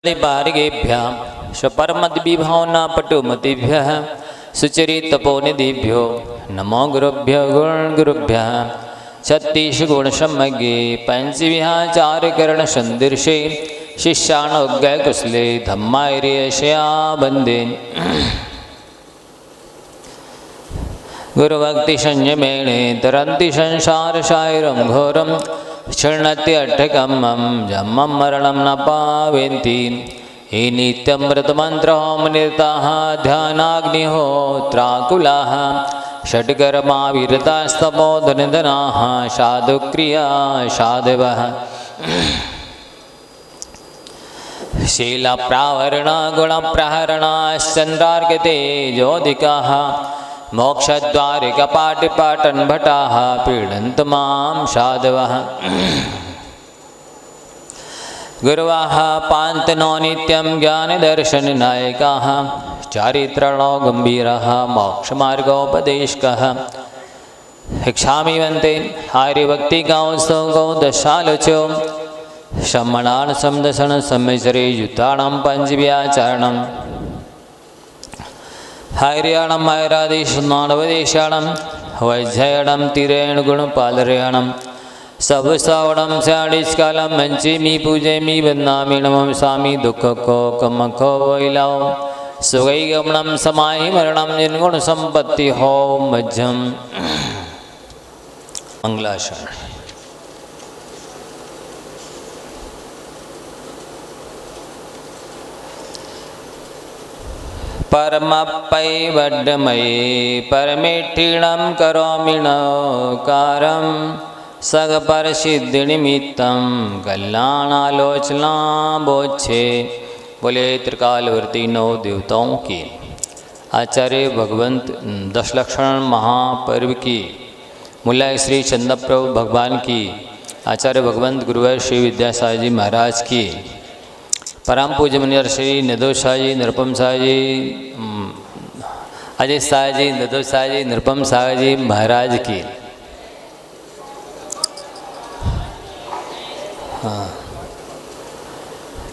पारिगेभ्यः स्वपरमद्विभावना पटुमतिभ्यः सुचरितपोनिधिभ्यो नमो गुरुभ्यो गुरुभ्यः छत्तीसगुणसम्मज्ञे पंचविहाचारकरणसन्दर्शे शिष्याणोज्ञकुशले धम्मायर्यशया वन्दे गुरुभक्तिसंयमेन तरन्ति संसारसागरं घोरं क्षण्यत्यष्टकमं जन्मं मरणं न पावन्ति हे नित्यमृतमन्त्रहोमनिरताः ध्यानाग्निहोत्राकुलाः षट्कर्माविरतास्तपोधनधनाः साधुक्रिया साधवः शीलप्रावरणगुणप्रहरणाश्चन्द्रार्कतेजोदिकाः मोक्षद्वारिकपाटिपाटन् भटाः पीडन्तु मां साधवः गुरवः पान्तनो नित्यं ज्ञानदर्शननायकाः चारित्रणो गम्भीरः मोक्षमार्गोपदेशकः शिक्षामि वन्ते हरिभक्तिगौस्तवगौ दशालोच्यो शमणान् समदशण सम्यचरे युताणां पञ्चव्याचारणं हरियाणं हैरादेशनानवदेशाणं वैजयणं तिरेण गुणपालरेणं सबसवणं स्याडिस्कालं मञ्चेमि पूजयमि वन्दामि नमस्कामि दुःखकोकमखो वैलव सुगैगमनं समाहि मरणं निर्गुणसम्पत्ति हो मज्जं मंगलाचरण। परमपैवड्डमये परमेष्ठिणं करोमि नकारं सगपरसिद्धिनिमित्तं कल्याणालोचना बोच्छे। बोले त्रिकालवर्ती नौ देवताओं की आचार्य भगवंत दशलक्षण महापर्व की मुल्ला श्री चंद्रप्रभु भगवान की आचार्य भगवंत गुरुवर श्री विद्यासागर जी महाराज की परम पूज्य मुनिवर श्री नदो शाह जी निरुपम शाह जी अजय शाह जी नदो शाह जी निरुपम शाह जी महाराज की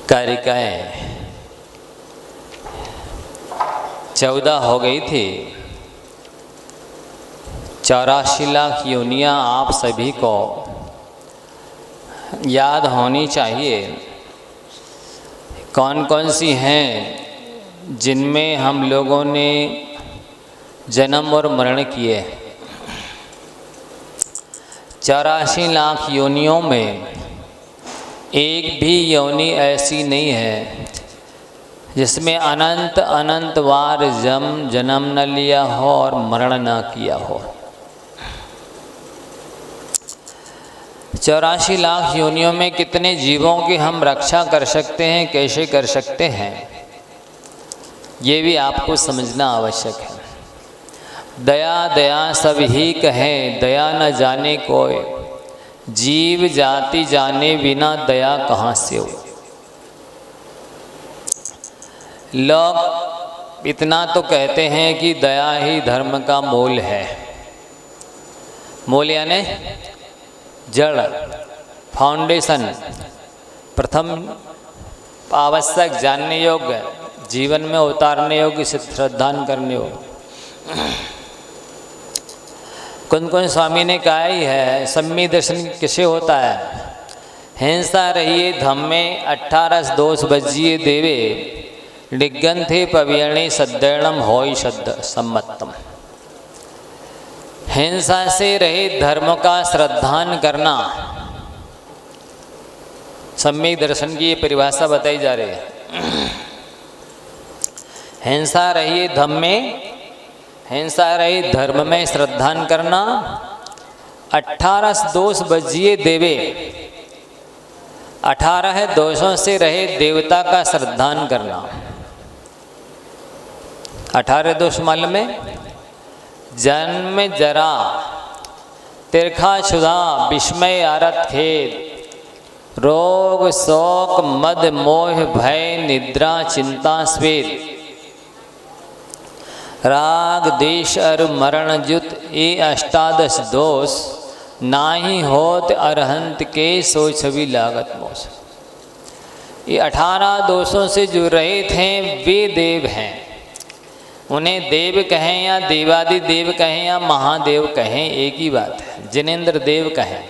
कारिकाएँ 14 हो गई थी। 84 लाख योनियाँ आप सभी को याद होनी चाहिए। कौन कौन सी हैं जिनमें हम लोगों ने जन्म और मरण किए। 84 लाख योनियों में एक भी योनि ऐसी नहीं है जिसमें अनंत अनंत बार जन्म न लिया हो और मरण न किया हो। 84 लाख योनियों में कितने जीवों की हम रक्षा कर सकते हैं, कैसे कर सकते हैं, ये भी आपको समझना आवश्यक है। दया दया सब ही कहें, दया न जाने कोई, जीव जाति जाने बिना दया कहाँ से हो। लोग इतना तो कहते हैं कि दया ही धर्म का मूल है। मूल यानी जड़, फाउंडेशन, प्रथम आवश्यक, जानने योग्य, जीवन में उतारने योग्य, श्रद्धान करने योग्य। कुन कुन स्वामी ने कहा ही है, सम्मी दर्शन किसे होता है। हिंसा रहिए धम्मे 18 दोष बजिए देवे, डिग्गन थे पवियणे सद्दर्णम होई शब्द सम्मतम। हिंसा से रहित धर्म का श्रद्धान करना, सम्यक दर्शन की ये परिभाषा बताई जा रही है। हिंसा रहिए धम्मे, हिंसा रहित धर्म में श्रद्धान करना, 18 दोष बजिए देवे, 18 दोषों से रहित देवता का श्रद्धान करना। 18 दोष मालूम में जन्म जरा, तिरखा क्षुधा, विस्मय आरत खेद, रोग शोक मद मोह भय निद्रा चिंता स्वेद, राग देश और मरण जुत, ये 18 दोष नाही होत अरहंत के सो छवि लागत मोस। ये 18 दोषों से जो रहित हैं वे देव हैं। उन्हें देव कहें या देवादि देव कहें या महादेव कहें, एक ही बात है, जिनेंद्र देव कहें।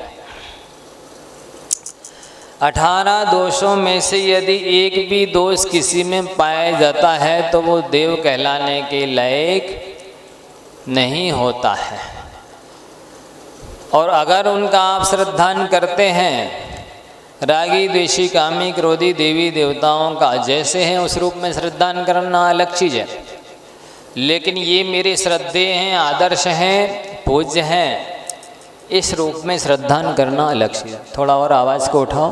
18 दोषों में से यदि एक भी दोष किसी में पाया जाता है तो वो देव कहलाने के लायक नहीं होता है। और अगर उनका आप श्रद्धान करते हैं, रागी द्वेषी कामी क्रोधी देवी देवताओं का जैसे हैं उस रूप में श्रद्धान करना अलग चीज़ है, लेकिन ये मेरे श्रद्धेय हैं, आदर्श हैं, पूज्य हैं, इस रूप में श्रद्धान करना अलग चीज़ है। थोड़ा और आवाज़ को उठाओ।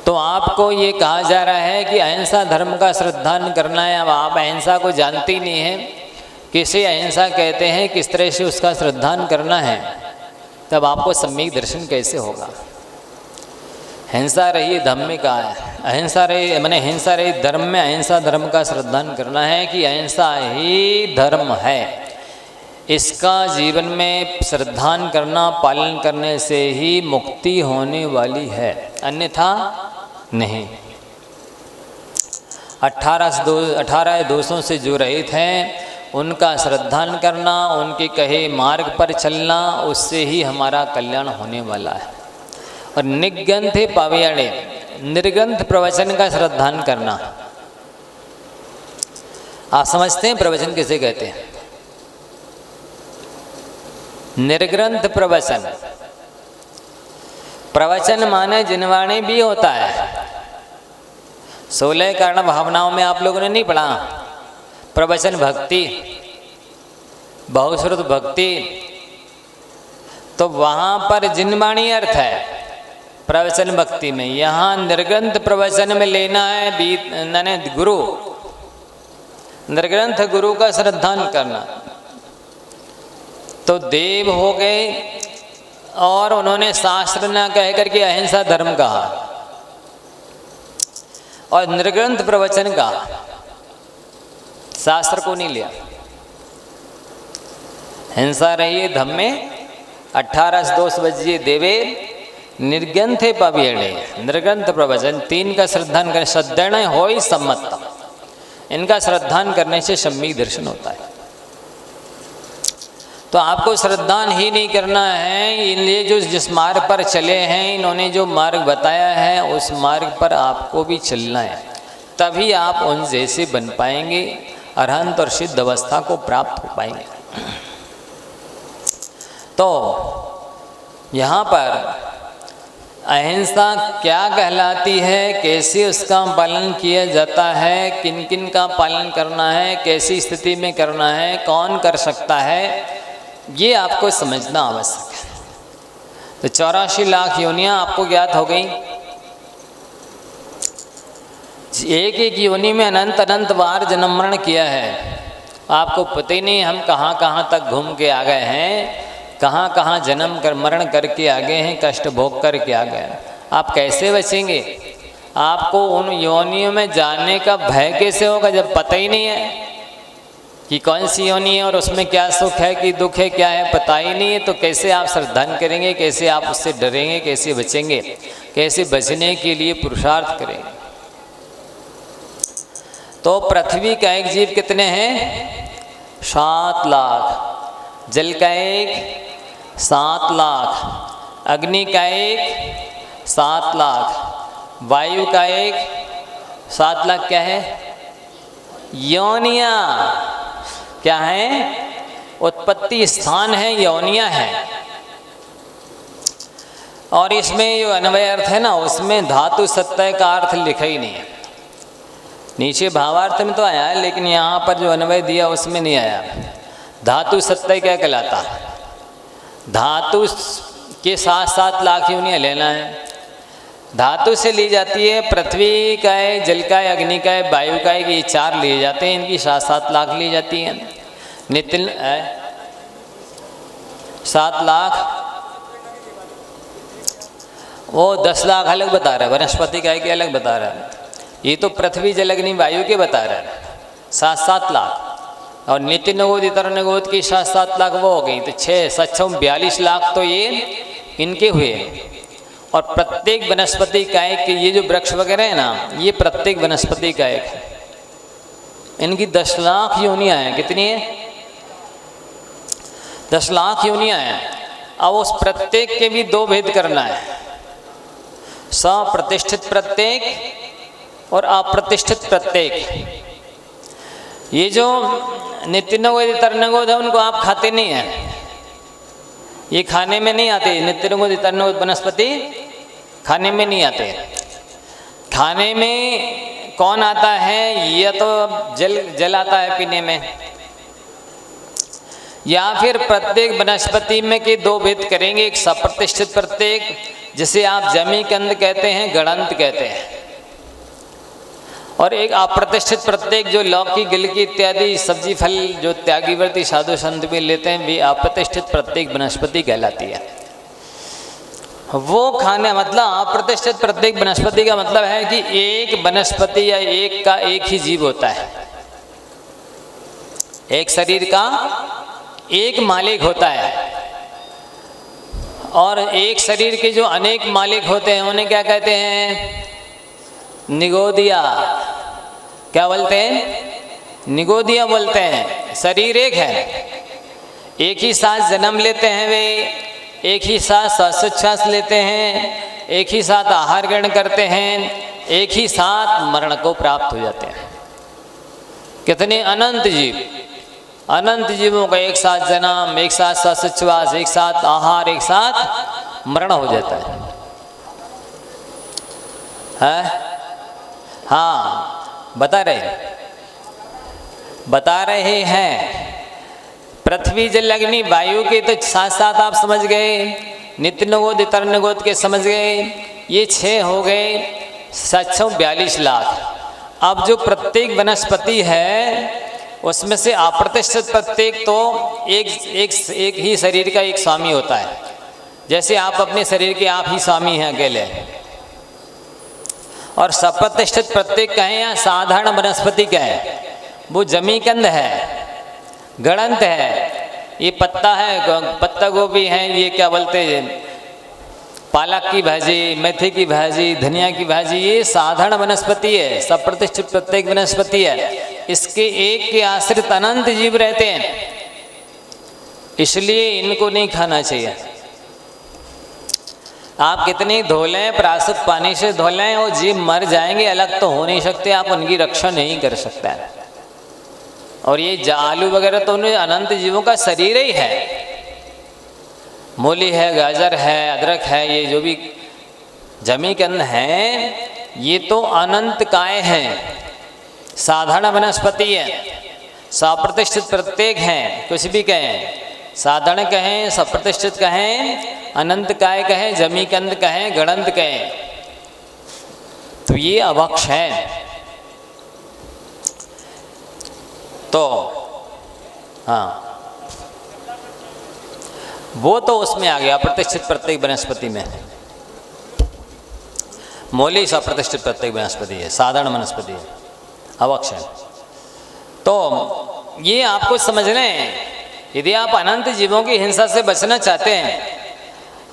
तो आपको ये कहा जा रहा है कि अहिंसा धर्म का श्रद्धान करना है। अब आप अहिंसा को जानते ही नहीं हैं, किसे अहिंसा कहते हैं, किस तरह से उसका श्रद्धान करना है, तब आपको सम्यक दर्शन कैसे होगा। हिंसा रही धम्म का है, अहिंसा रही मैंने हिंसा रही धर्म में अहिंसा धर्म का श्रद्धान करना है कि अहिंसा ही धर्म है। इसका जीवन में श्रद्धान करना, पालन करने से ही मुक्ति होने वाली है, अन्यथा नहीं। 18 दोषों से जो रहित हैं उनका श्रद्धान करना, उनके कहे मार्ग पर चलना, उससे ही हमारा कल्याण होने वाला है। और निग्रंथ पावयाणे, निर्ग्रंथ प्रवचन का श्रद्धान करना। आप समझते हैं प्रवचन किसे कहते हैं? निर्ग्रंथ प्रवचन, प्रवचन माने जिनवाणी भी होता है। 16 कारण भावनाओं में आप लोगों ने नहीं पढ़ा? प्रवचन भक्ति, बहुश्रुत भक्ति, तो वहाँ पर जिनवाणी अर्थ है प्रवचन भक्ति में। यहाँ निर्ग्रंथ प्रवचन में लेना है गुरु, निर्ग्रंथ गुरु का श्रद्धान करना। तो देव हो गए और उन्होंने शास्त्र न कह करके अहिंसा धर्म कहा और निर्ग्रंथ प्रवचन कहा, शास्त्र को नहीं लिया। हिंसा रही धम्मे 18 दोष बजिए देवे निर्ग्रंथे पावयाणे, निर्ग्रंथ प्रवचन 3 का श्रद्धान कर श्रद्धेण हो ही सम्मत। इनका श्रद्धान करने से सम्यक दर्शन होता है। तो आपको श्रद्धान ही नहीं करना है, ये जो जिस मार्ग पर चले हैं, इन्होंने जो मार्ग बताया है उस मार्ग पर आपको भी चलना है, तभी आप उन जैसे बन पाएंगे, अरहंत और सिद्ध अवस्था को प्राप्त हो पाएंगे। तो यहाँ पर अहिंसा क्या कहलाती है, कैसे उसका पालन किया जाता है, किन किन का पालन करना है, कैसी स्थिति में करना है, कौन कर सकता है, ये आपको समझना आवश्यक है। तो 84 लाख योनियाँ आपको ज्ञात हो गई। एक एक योनि में अनंत अनंत बार जन्म मरण किया है। आपको पता ही नहीं हम कहाँ कहाँ तक घूम के आ गए हैं, कहाँ कहाँ जन्म कर मरण करके आ गए हैं, कष्ट भोग करके आ गए हैं। आप कैसे बचेंगे? आपको उन योनियों में जाने का भय कैसे होगा जब पता ही नहीं है कि कौन सी योनि है और उसमें क्या सुख है कि दुख है, क्या है, पता ही नहीं है। तो कैसे आप श्रद्धान करेंगे, कैसे आप उससे डरेंगे, कैसे बचेंगे, कैसे बचने के लिए पुरुषार्थ करेंगे? तो पृथ्वी का एक जीव कितने हैं? 7 लाख। जल का एक 7 लाख, अग्नि का एक 7 लाख, वायु का एक 7 लाख। क्या है? योनियाँ क्या है? उत्पत्ति स्थान है, योनियाँ हैं। और इसमें जो अन्वय अर्थ है ना, उसमें धातु सत्य का अर्थ लिखा ही नहीं है। नीचे भावार्थ में तो आया है, लेकिन यहाँ पर जो अन्वय दिया उसमें नहीं आया। धातु सत्य क्या कहलाता? धातु के 7 लाख योनियाँ लेना है। धातु से ली जाती है पृथ्वी का है, जल का है, अग्नि का है, वायु का है, ये 4 लिए जाते हैं। इनकी 7 लाख ली जाती हैं। नितिन 7 लाख, वो 10 लाख अलग बता रहा है, वनस्पति का के अलग बता रहा है। ये तो पृथ्वी जल अग्नि वायु के बता रहा है 7 लाख। और नित्य नगोद इतर नगोद की 7 लाख वो हो गई। तो 6 7 42 लाख तो ये इनके हुए। और प्रत्येक वनस्पति का एक, ये जो वृक्ष वगैरह है ना, ये प्रत्येक वनस्पति का एक है। इनकी 10 लाख योनियाँ हैं। कितनी है? 10 लाख योनियाँ हैं। अब उस प्रत्येक के भी 2 भेद करना है, सप्रतिष्ठित प्रत्येक और अप्रतिष्ठित प्रत्येक। ये जो नित्यनगोद तरनगोद है उनको आप खाते नहीं हैं, ये खाने में नहीं आते। नित्यनगोद तरनगोद वनस्पति खाने में नहीं आते। खाने में कौन आता है? ये तो जल आता है पीने में। या फिर प्रत्येक वनस्पति में के 2 भेद करेंगे, एक सप्रतिष्ठित प्रत्येक जिसे आप जमीकंद कहते हैं, गणंत कहते हैं, और एक अप्रतिष्ठित प्रत्येक जो लौकी गिलकी इत्यादि सब्जी फल जो त्यागीवर्ती साधु संत भी लेते हैं, वे अप्रतिष्ठित प्रत्येक वनस्पति कहलाती है। वो खाने मतलब अप्रतिष्ठित प्रत्येक वनस्पति का मतलब है कि एक वनस्पति या एक का एक ही जीव होता है, एक शरीर का एक मालिक होता है। और एक शरीर के जो अनेक मालिक होते हैं उन्हें क्या कहते हैं? निगोदिया। क्या बोलते हैं? निगोदिया बोलते हैं। शरीर एक है, एक ही साथ जन्म लेते हैं वे, एक ही साथ श्वासोच्छ्वास लेते हैं, एक ही साथ आहार ग्रहण करते हैं, एक ही साथ मरण को प्राप्त हो जाते हैं। कितने अनंत जीव, अनंत जीवों का एक साथ जन्म, एक साथ श्वासोच्छ्वास, एक साथ आहार, एक साथ मरण हो जाता है? हाँ, बता रहे हैं। पृथ्वी जल अग्नि वायु के तो साथ साथ आप समझ गए, नित्यनगोद तरनगोद के समझ गए, ये 6 हो गए, 742 लाख। अब जो प्रत्येक वनस्पति है उसमें से अप्रतिष्ठित प्रत्येक तो एक ही शरीर का एक स्वामी होता है। जैसे आप अपने शरीर के आप ही स्वामी हैं अकेले। और सप्रतिष्ठित प्रत्येक कहें या साधारण वनस्पति कहें, वो जमीकंद है, गणंत है, ये पत्ता है, पत्ता गोभी है, ये क्या बोलते हैं, पालक की भाजी, मेथी की भाजी, धनिया की भाजी, ये साधारण वनस्पति है, सप्रतिष्ठित प्रत्येक वनस्पति है। इसके एक के आश्रित अनंत जीव रहते हैं, इसलिए इनको नहीं खाना चाहिए। आप कितनी धो लें, प्राकृत पानी से धो लें, वो जीव मर जाएंगे, अलग तो हो नहीं सकते, आप उनकी रक्षा नहीं कर सकते। और ये आलू वगैरह तो उन्हें अनंत जीवों का शरीर ही है। मूली है, गाजर है, अदरक है, ये जो भी जमीकंद हैं, ये तो अनंत काय हैं, साधारण वनस्पति है, सप्रतिष्ठित प्रत्येक हैं। कुछ भी कहें, साधारण कहें, सप्रतिष्ठित कहें, अनंत काय कहें, जमीकंद कहें, गणंत कहें, तो ये अभक्ष है। तो हाँ, वो तो उसमें आ गया प्रतिष्ठित प्रत्येक वनस्पति में। मूली सप्रतिष्ठित प्रत्येक वनस्पति है, साधारण वनस्पति है, अवक्ष है। तो ये आपको समझना है, यदि आप अनंत जीवों की हिंसा से बचना चाहते हैं,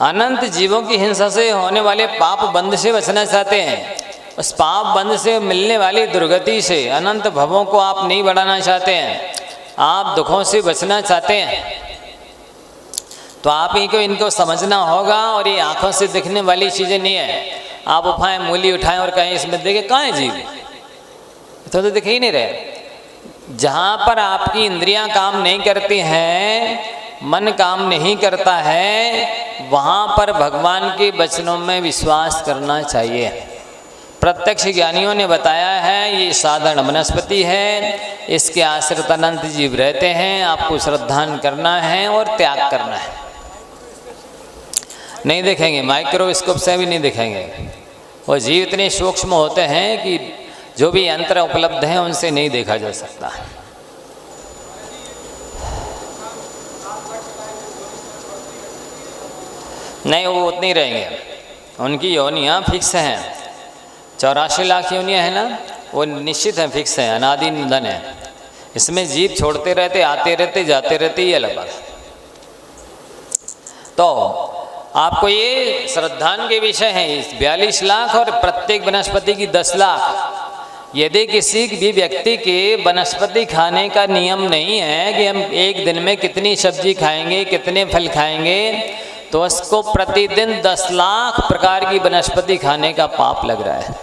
अनंत जीवों की हिंसा से होने वाले पाप बंध से बचना चाहते हैं, उस पाप बंध से मिलने वाली दुर्गति से, अनंत भवों को आप नहीं बढ़ाना चाहते हैं, आप दुखों से बचना चाहते हैं, तो आप ही को इनको समझना होगा। और ये आंखों से दिखने वाली चीज़ें नहीं है। आप उठाएं, मूली उठाएं और कहें इसमें देखे कहाँ है जीव, तो दिख ही नहीं रहे। जहाँ पर आपकी इंद्रियां काम नहीं करती हैं, मन काम नहीं करता है, वहाँ पर भगवान के वचनों में विश्वास करना चाहिए। प्रत्यक्ष ज्ञानियों ने बताया है ये साधारण वनस्पति है, इसके आश्रित अनंत जीव रहते हैं, आपको श्रद्धान करना है और त्याग करना है। नहीं देखेंगे, माइक्रोस्कोप से भी नहीं देखेंगे, वो जीव इतने सूक्ष्म होते हैं कि जो भी यंत्र उपलब्ध हैं उनसे नहीं देखा जा सकता। नहीं, वो उतनी रहेंगे, उनकी योनियाँ फिक्स हैं। 84 लाख योनियाँ हैं ना, वो निश्चित हैं, फिक्स हैं, अनादि निधन है। इसमें जीव छोड़ते रहते, आते रहते, जाते रहते, ये अलग बात। तो आपको ये श्रद्धान के विषय है 42 लाख और प्रत्येक वनस्पति की 10 लाख। यदि किसी भी व्यक्ति के वनस्पति खाने का नियम नहीं है कि हम एक दिन में कितनी सब्जी खाएंगे, कितने फल खाएंगे, तो उसको प्रतिदिन 10 लाख प्रकार की वनस्पति खाने का पाप लग रहा है।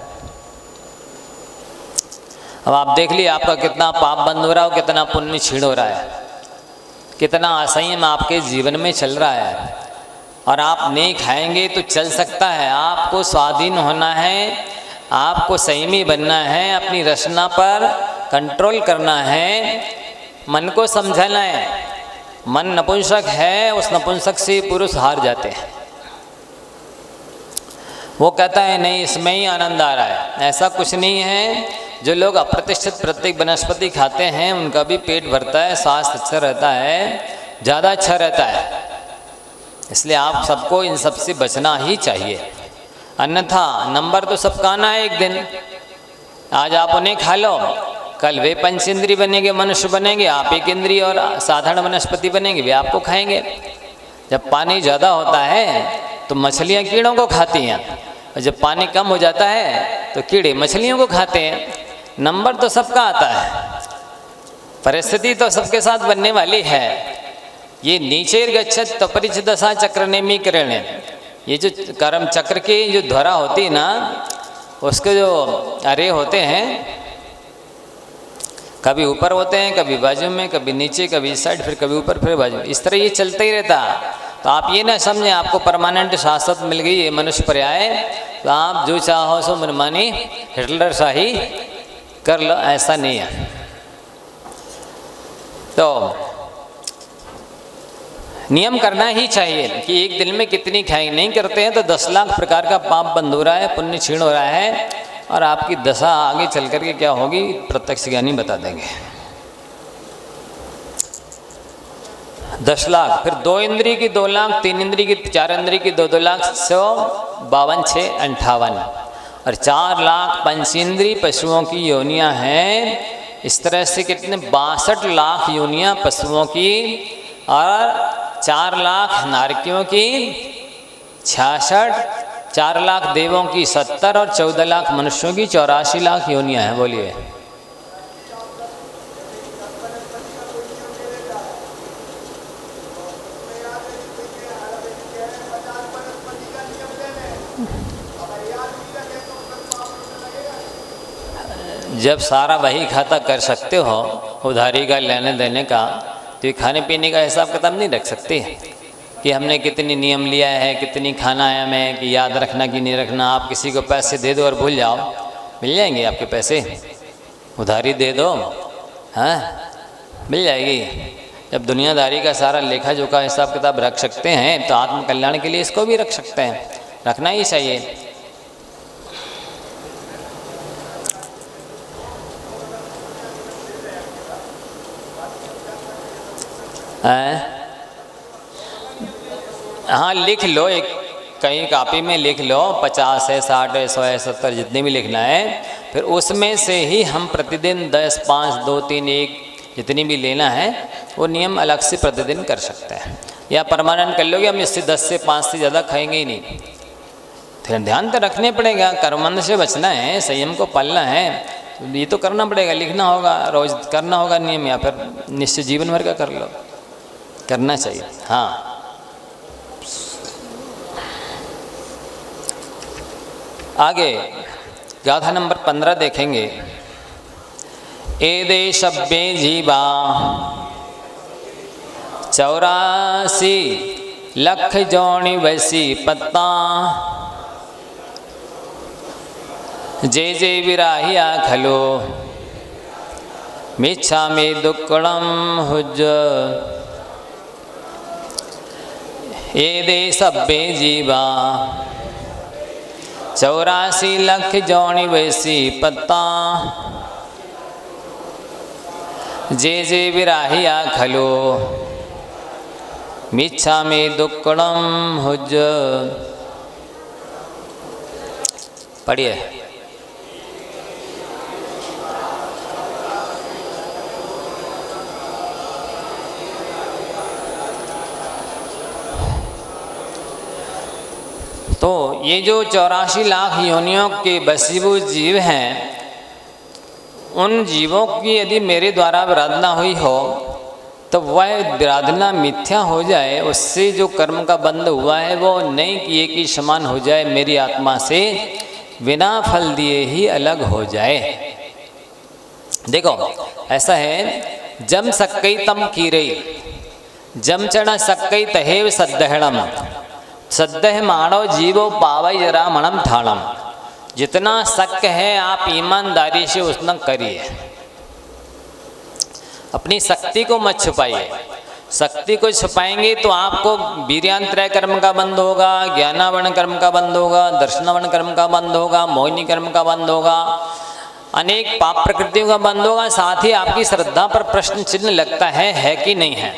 अब आप देख लीजिए आपका कितना पाप बंद हो रहा है, कितना पुण्य क्षीण हो रहा है, कितना असंयम आपके जीवन में चल रहा है। और आप नहीं खाएंगे तो चल सकता है। आपको स्वाधीन होना है, आपको संयमी बनना है, अपनी रचना पर कंट्रोल करना है, मन को समझाना है। मन नपुंसक है, उस नपुंसक से पुरुष हार जाते हैं। वो कहता है नहीं इसमें ही आनंद आ रहा है। ऐसा कुछ नहीं है। जो लोग अप्रतिष्ठित प्रत्येक वनस्पति खाते हैं उनका भी पेट भरता है, स्वास्थ्य अच्छा रहता है, ज़्यादा अच्छा रहता है। इसलिए आप सबको इन सब से बचना ही चाहिए, अन्यथा नंबर तो सबका आना है एक दिन। आज आप उन्हें खा लो, कल वे पंचेंद्रिय बनेंगे, मनुष्य बनेंगे, आप एक इंद्रिय और साधारण वनस्पति बनेंगे, वे आपको खाएंगे। जब पानी ज़्यादा होता है तो मछलियाँ कीड़ों को खाती हैं, और जब पानी कम हो जाता है तो कीड़े मछलियों को खाते हैं। नंबर तो सबका आता है, परिस्थिति तो सबके साथ बनने वाली है। ये नीचे गच्छत तपरिच दशा चक्र नेमी करेणे, ये जो कर्म चक्र की जो ध्वरा होती है ना, उसके जो अरे होते हैं, कभी ऊपर होते हैं, कभी बाजू में, कभी नीचे, कभी इस साइड, फिर कभी ऊपर, फिर बाजू, इस तरह ये चलता ही रहता। तो आप ये ना समझें आपको परमानेंट शाश्वत मिल गई ये मनुष्य पर्याय, तो आप जो चाहो सो मनमानी हिटलर शाही कर लो, ऐसा नहीं है। तो नियम करना ही चाहिए कि एक दिन में कितनी खाएंगे। नहीं करते हैं तो 10 लाख प्रकार का पाप बंद हो रहा है, पुण्य क्षीण हो रहा है, और आपकी दशा आगे चल करके क्या होगी प्रत्यक्ष ज्ञानी बता देंगे। 10 लाख, फिर 2 इंद्रिय की 2 लाख, 3 इंद्रिय की 4 इंद्रिय की 2-2 लाख, 152, 6, 58, और 4 लाख पंचेंद्रिय पशुओं की योनियां हैं। इस तरह से कितने 62 लाख योनियां पशुओं की, और 4 लाख नारकियों की 66, 4 लाख देवों की 70, और 14 लाख मनुष्यों की 84 लाख योनियां हैं। बोलिए जब सारा वही खाता कर सकते हो, उधारी का लेने देने का, तो ये खाने पीने का हिसाब किताब नहीं रख सकते कि हमने कितनी नियम लिया है, कितनी खाना है हमें, कि याद रखना कि नहीं रखना। आप किसी को पैसे दे दो और भूल जाओ, मिल जाएंगे आपके पैसे। उधारी दे दो, हाँ मिल जाएगी। जब दुनियादारी का सारा लेखा जोखा हिसाब किताब रख सकते हैं तो आत्म कल्याण के लिए इसको भी रख सकते हैं, रखना ही चाहिए। हाँ लिख लो, एक कहीं कापी में लिख लो, 50 है, 60 है, 100 है, 70 जितने भी लिखना है। फिर उसमें से ही हम प्रतिदिन 10, 5, 2, 3, 1 जितनी भी लेना है वो नियम अलग से प्रतिदिन कर सकते हैं, या परमानेंट कर लोगे हम इससे 10 से 5 से ज़्यादा खाएंगे ही नहीं। फिर ध्यान तो रखने पड़ेगा, कर्मंड से बचना है, संयम को पालना है, तो ये तो करना पड़ेगा, लिखना होगा, रोज़ करना होगा नियम, या फिर निश्चित जीवन भर का कर लो, करना चाहिए। हाँ आगे गाथा नंबर 15 देखेंगे। ए दे शब्बे जीवा 84 लख जोणी वैसी पत्ता, जे जे विराहिया खलो मिच्छा में दुक्कड़म हुज। ए दे सब्बे जीवा 84 लख जोणी वैसी पत्ता, जे जे विराहिया खलो मिच्छा में दुक्कड़म हुज। पढ़िए। तो ये जो 84 लाख योनियों के बसीभूत जीव हैं, उन जीवों की यदि मेरे द्वारा आराधना हुई हो तो वह आराधना मिथ्या हो जाए, उससे जो कर्म का बंध हुआ है वो नहीं किए कि समान हो जाए, मेरी आत्मा से बिना फल दिए ही अलग हो जाए। देखो ऐसा है, जम सक्कई तम कीरई जम चढ़ सक्कई तहेव सद्दहणम सद्दह माणव जीवो पावई जरा मणम थाणम। जितना शक है आप ईमानदारी से उतना करिए, अपनी शक्ति को मत छुपाइए। शक्ति को छुपाएंगे तो आपको वीर्यांत्रय कर्म का बंध होगा, ज्ञानावरण कर्म का बंध होगा, दर्शनावरण कर्म का बंध होगा, मोहिनी कर्म का बंध होगा, अनेक पाप प्रकृतियों का बंध होगा। साथ ही आपकी श्रद्धा पर प्रश्न चिन्ह लगता है कि नहीं है।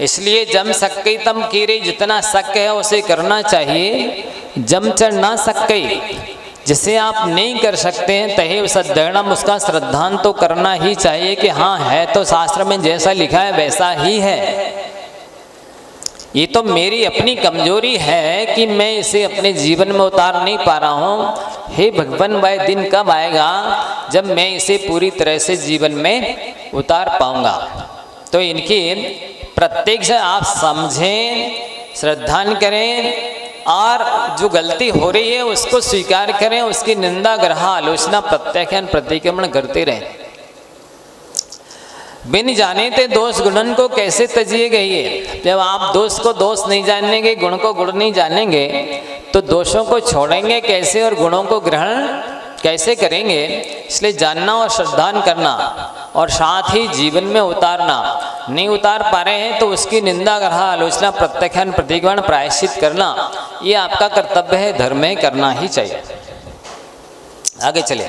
इसलिए जम सक्कई तम कीरे, जितना शक है उसे करना चाहिए। जम चढ़ ना सक्कई, जिसे आप नहीं कर सकते हैं तहेव सद्दहणम, उसका श्रद्धान तो करना ही चाहिए कि हाँ है तो शास्त्र में जैसा लिखा है वैसा ही है। ये तो मेरी अपनी कमजोरी है कि मैं इसे अपने जीवन में उतार नहीं पा रहा हूँ। हे भगवान, वह दिन कब आएगा जब मैं इसे पूरी तरह से जीवन में उतार पाऊंगा। तो इनकी प्रत्येक से आप समझें, श्रद्धान करें और जो गलती हो रही है उसको स्वीकार करें, उसकी निंदा ग्रह आलोचना प्रत्याख्यान प्रतिक्रमण करते रहें। बिन जाने ते दोष गुणन को कैसे तजिए गई। जब आप दोष को दोष नहीं जानेंगे, गुण को गुण नहीं जानेंगे, तो दोषों को छोड़ेंगे कैसे और गुणों को ग्रहण कैसे करेंगे। इसलिए जानना और श्रद्धान करना और साथ ही जीवन में उतारना। नहीं उतार पा रहे हैं तो उसकी निंदा ग्रह आलोचना प्रत्याख्यान प्रतिक्रमण प्रायश्चित करना, ये आपका कर्तव्य है, धर्म में करना ही चाहिए। आगे चले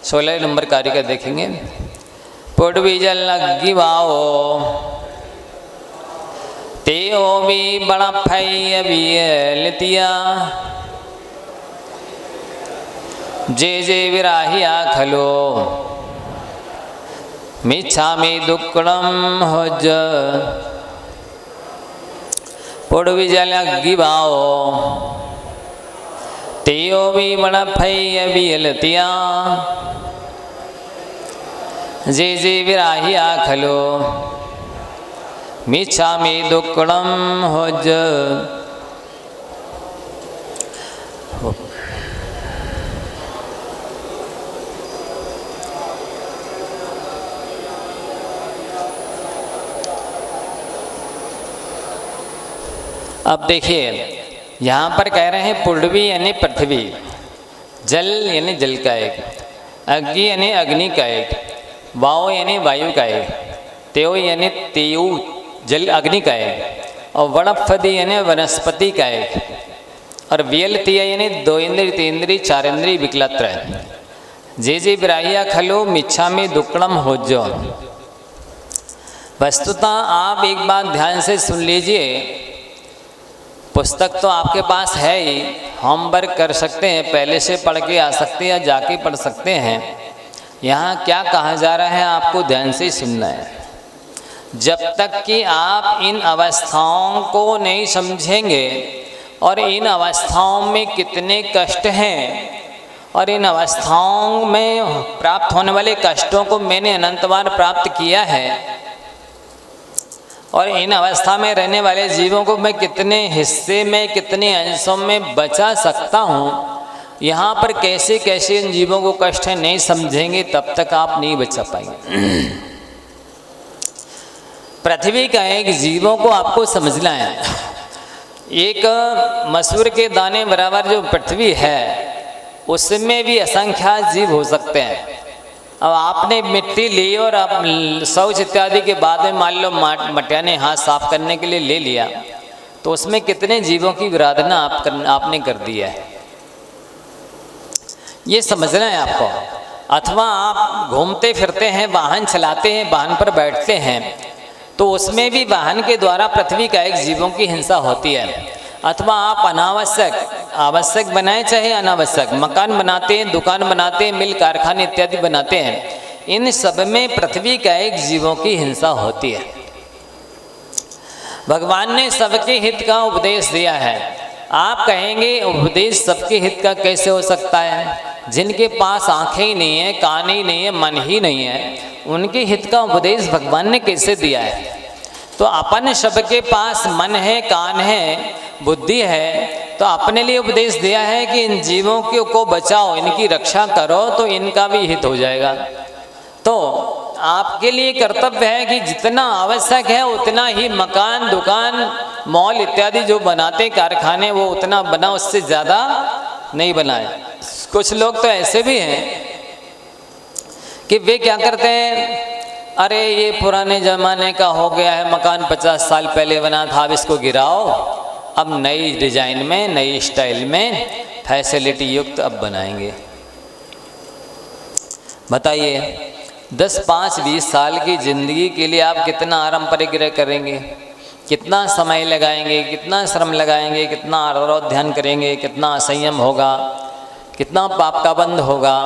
16 नंबर कार्य का देखेंगे। पुडवी जल लगी वाओ ते ओ भी बड़ा फई अभी लितिया जे जे विराहिया खलो मिच्छामि दुक्कड़म होज। पुडवी जल लगी वाओ ते ओ भी बड़ा फई अभी लितिया जे जे विराहिया खलो मिच्छामि दुक्कड़म होज। अब देखिए यहाँ पर कह रहे हैं पुडवी यानी पृथ्वी, जल यानी जल का एक, अग्नि यानी अग्नि का एक, वाओ यानी वायु का एक, तेओ यानी तेयु जल अग्नि का एक, और वनस्पति यानी वनस्पति का एक, और वियलतिया यानी दो इंद्रिय तीन इंद्रिय चार इंद्रिय विकलत्र है। जे जे विराहिया खलो मिच्छामि दुक्कड़म होजो। वस्तुतः आप एक बात ध्यान से सुन लीजिए, पुस्तक तो आपके पास है ही, होमवर्क कर सकते हैं, पहले से पढ़ के आ सकते हैं या जाके पढ़ सकते हैं। यहाँ क्या कहा जा रहा है आपको ध्यान से सुनना है। जब तक कि आप इन अवस्थाओं को नहीं समझेंगे और इन अवस्थाओं में कितने कष्ट हैं और इन अवस्थाओं में प्राप्त होने वाले कष्टों को मैंने अनंत बार प्राप्त किया है और इन अवस्था में रहने वाले जीवों को मैं कितने हिस्से में कितने अंशों में बचा सकता हूँ, यहाँ पर कैसे कैसे इन जीवों को कष्ट है नहीं समझेंगे तब तक आप नहीं बचा पाएंगे। पृथ्वी का एक जीवों को आपको समझना है। एक मसूर के दाने बराबर जो पृथ्वी है उसमें भी असंख्यात जीव हो सकते हैं। अब आपने मिट्टी ली और आप शौच इत्यादि के बाद में मान लो मटियाने हाथ साफ करने के लिए ले लिया, तो उसमें कितने जीवों की विराधना आपने कर दिया है, ये समझना है आपको। अथवा आप घूमते फिरते हैं, वाहन चलाते हैं, वाहन पर बैठते हैं, तो उसमें भी वाहन के द्वारा पृथ्वी का एक जीवों की हिंसा होती है। अथवा आप अनावश्यक आवश्यक बनाए चाहे अनावश्यक मकान बनाते हैं, दुकान बनाते हैं, मिल कारखाने इत्यादि बनाते हैं, इन सब में पृथ्वी का एक जीवों की हिंसा होती है। भगवान ने सबके हित का उपदेश दिया है। आप कहेंगे उपदेश सबके हित का कैसे हो सकता है? जिनके पास आंखें ही नहीं है, कान ही नहीं है, मन ही नहीं है, उनके हित का उपदेश भगवान ने कैसे दिया है? तो अपन सबके पास मन है, कान है, बुद्धि है, तो अपने लिए उपदेश दिया है कि इन जीवों को बचाओ, इनकी रक्षा करो, तो इनका भी हित हो जाएगा। तो आपके लिए कर्तव्य है कि जितना आवश्यक है उतना ही मकान, दुकान, मॉल इत्यादि जो बनाते कारखाने, वो उतना बना, उससे ज़्यादा नहीं बनाए। कुछ लोग तो ऐसे भी हैं कि वे क्या करते हैं, अरे ये पुराने ज़माने का हो गया है मकान, 50 साल पहले बना था, अब इसको गिराओ, अब नई डिजाइन में, नई स्टाइल में, फैसिलिटी युक्त अब बनाएंगे। बताइए 10, 5, 20 साल की ज़िंदगी के लिए आप कितना आराम परिग्रह करेंगे, कितना समय लगाएंगे, कितना श्रम लगाएंगे, कितना आरोग्य ध्यान करेंगे, कितना संयम होगा, कितना पाप का बंद होगा,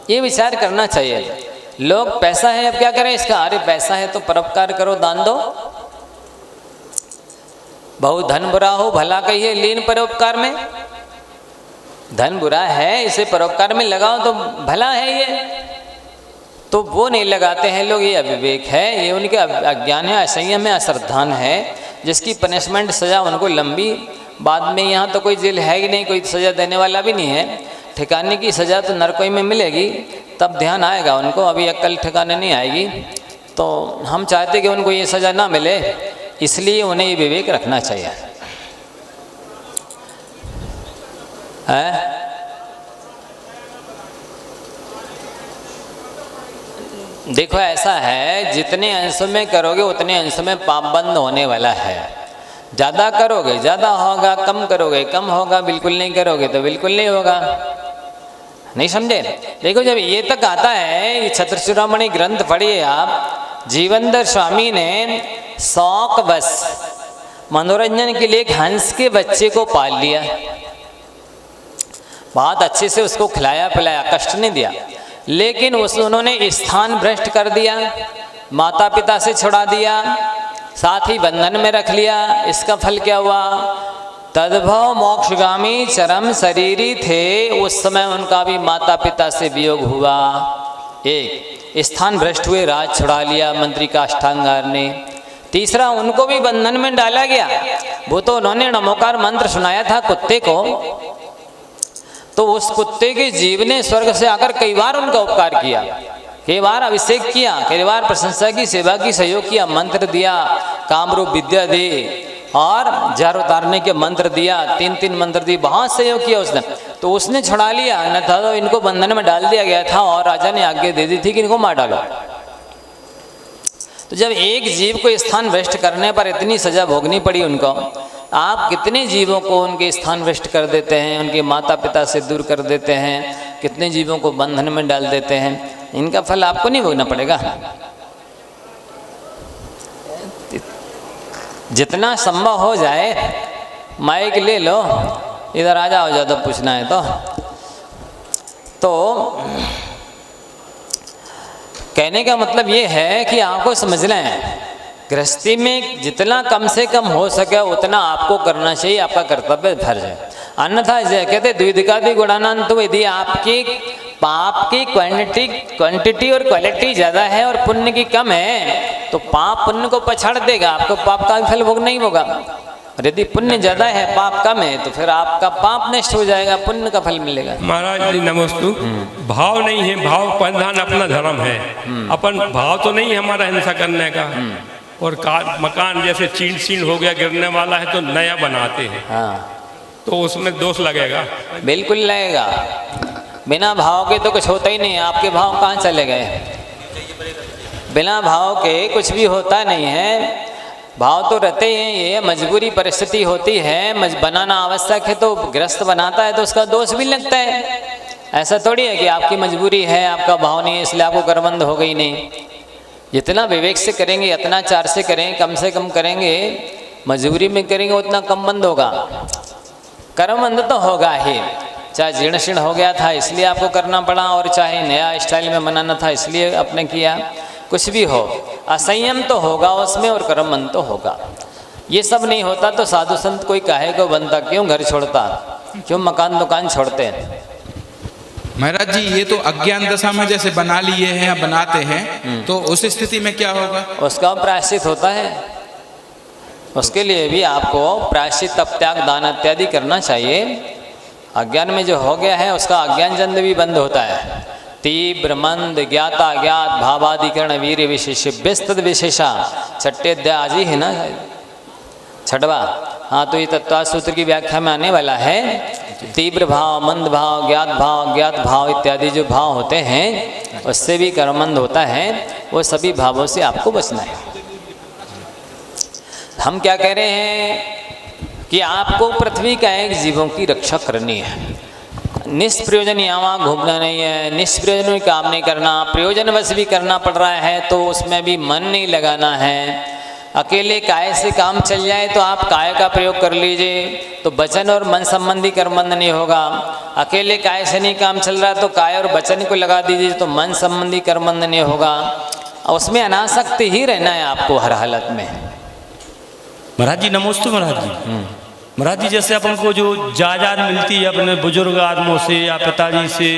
ये विचार करना चाहिए। लोग पैसा है अब क्या करें इसका, अरे पैसा है तो परोपकार करो, दान दो। बहुत धन बुरा हो भला कहिए, लीन परोपकार में। धन बुरा है, इसे परोपकार में लगाओ तो भला है ये, तो वो नहीं लगाते हैं लोग। ये अविवेक है, ये उनके अज्ञान है, असंयम है, अश्रद्धान है, जिसकी पनिशमेंट सज़ा उनको लंबी बाद में, यहाँ तो कोई जेल है ही नहीं, कोई सज़ा देने वाला भी नहीं है, ठिकाने की सज़ा तो नरकोई में मिलेगी, तब ध्यान आएगा उनको, अभी अक्ल ठिकाने नहीं आएगी। तो हम चाहते कि उनको ये सज़ा ना मिले, इसलिए उन्हें ये विवेक रखना चाहिए। है देखो ऐसा है, जितने अंश में करोगे उतने अंश में पाप बंद होने वाला है। ज़्यादा करोगे ज़्यादा होगा, कम करोगे कम होगा, बिल्कुल नहीं करोगे तो बिल्कुल नहीं होगा। नहीं समझे? देखो जब ये तक आता है, ये छत्रचूड़ामणि ग्रंथ पढ़िए आप, जीवनधर स्वामी ने शौक बस मनोरंजन के लिए एक हंस के बच्चे को पाल लिया, बहुत अच्छे से उसको खिलाया पिलाया, कष्ट नहीं दिया, लेकिन उन्होंने स्थान भ्रष्ट कर दिया, माता पिता से छुड़ा दिया, साथ ही बंधन में रख लिया। इसका फल क्या हुआ? तद्भव मोक्षगामी चरम शरीरी थे, उस समय उनका भी माता पिता से वियोग हुआ। एक स्थान भ्रष्ट हुए, राज छुड़ा लिया मंत्री काष्ठांगार ने। तीसरा, उनको भी बंधन में डाला गया। वो तो उन्होंने नमोकार मंत्र सुनाया था कुत्ते को, तो उस कुत्ते के जीव ने स्वर्ग से आकर कई बार उनका उपकार किया, कई बार अभिषेक किया, कई बार प्रशंसा की, सेवा की, सहयोग किया, मंत्र दिया, कामरूप विद्या दी और जार उतारने के मंत्र दिया, 3 मंत्र दिए, बहुत सहयोग किया उसने। तो उसने छुड़ा लिया, न था तो इनको बंधन में डाल दिया गया था और राजा ने आज्ञा दे दी थी कि इनको मार डालो। तो जब एक जीव को स्थान भ्रष्ट करने पर इतनी सजा भोगनी पड़ी उनको, आप कितने जीवों को उनके स्थान भ्रष्ट कर देते हैं, उनके माता पिता से दूर कर देते हैं, कितने जीवों को बंधन में डाल देते हैं, इनका फल आपको नहीं भोगना पड़ेगा। जितना संभव हो जाए माइक ले लो, इधर आ जाओ ज़्यादा पूछना है तो कहने का मतलब ये है कि आपको समझ लें, गृहस्थी में जितना कम से कम हो सके उतना आपको करना चाहिए, आपका कर्तव्य फर्ज है। अन्यथा कहते द्विधिकादि गुणानांतो, यदि आपकी पाप की क्वांटिटी और क्वालिटी ज़्यादा है और पुण्य की कम है तो पाप पुण्य को पछाड़ देगा, आपको पाप का फल भोगना ही होगा। और यदि पुण्य ज़्यादा है पाप कम है तो फिर आपका पाप नष्ट हो जाएगा, पुण्य का फल मिलेगा। महाराज जी नमस्तु। भाव नहीं है, भाव प्रधान अपना धर्म है, अपन भाव तो नहीं है हमारा हिंसा करने का। और मकान जैसे चीन हो गया, गिरने वाला है तो नया बनाते हैं, हाँ, तो उसमें दोष लगेगा? बिल्कुल लगेगा। बिना भाव के तो कुछ होता ही नहीं है। आपके भाव कहाँ चले गए? बिना भाव के कुछ भी होता नहीं है। भाव तो रहते हैं, ये मजबूरी परिस्थिति होती है, बनाना आवश्यक है तो ग्रस्त बनाता है तो उसका दोष भी लगता है। ऐसा थोड़ी है कि आपकी मजबूरी है, आपका भाव नहीं है इसलिए आपको कर्मबंध हो गई नहीं। जितना विवेक से करेंगे, अत्याचार से करें, कम से कम करेंगे, मजबूरी में करेंगे उतना कम बंद होगा। कर्मबंध तो होगा ही, चाहे जीर्ण शीर्ण हो गया था इसलिए आपको करना पड़ा, और चाहे नया स्टाइल में बनाना था इसलिए आपने किया, कुछ भी हो, असंयम तो होगा उसमें और कर्मबंध तो होगा। ये सब नहीं होता तो साधु संत कोई काहे को बनता, क्यों घर छोड़ता, क्यों मकान दुकान छोड़ते हैं। महाराज जी ये तो अज्ञान दशा में जैसे बना लिए हैं या बनाते हैं, तो उस स्थिति में क्या होगा? उसका प्रायश्चित होता है। उसके लिए भी आपको प्रायश्चित, तप, त्याग, दान इत्यादि करना चाहिए। अज्ञान में जो हो गया है उसका अज्ञान जन्म भी बंद होता है। तीव्र मंद ज्ञाता ज्ञात भावाधिकरण वीर विशेष व्यस्तद विशेषा, छठे अध्याय आज ही है ना, छठवा। हाँ, तो ये तत्व सूत्र की व्याख्या में आने वाला है। तीव्र भाव, मंद भाव, ज्ञात भाव इत्यादि जो भाव होते हैं उससे भी कर्मंद होता है। वो सभी भावों से आपको बचना है। हम क्या कह रहे हैं कि आपको पृथ्वी का एक जीवों की रक्षा करनी है। निष्प्रयोजन यहाँ घूमना नहीं है, निष्प्रयोजन में काम नहीं करना, प्रयोजनवश भी करना पड़ रहा है तो उसमें भी मन नहीं लगाना है। अकेले काय से काम चल जाए तो आप काय का प्रयोग कर लीजिए, तो वचन और मन संबंधी कर्मबंध नहीं होगा। अकेले काय से नहीं काम चल रहा तो काय और वचन को लगा दीजिए तो मन संबंधी कर्मबंध नहीं होगा। उसमें अनासक्त ही रहना है आपको हर हालत में। महाराज जी नमस्ते। महाराज जी, महाराज जी जैसे अपन को जो जायदाद मिलती है अपने बुजुर्ग आदमों से या पिताजी से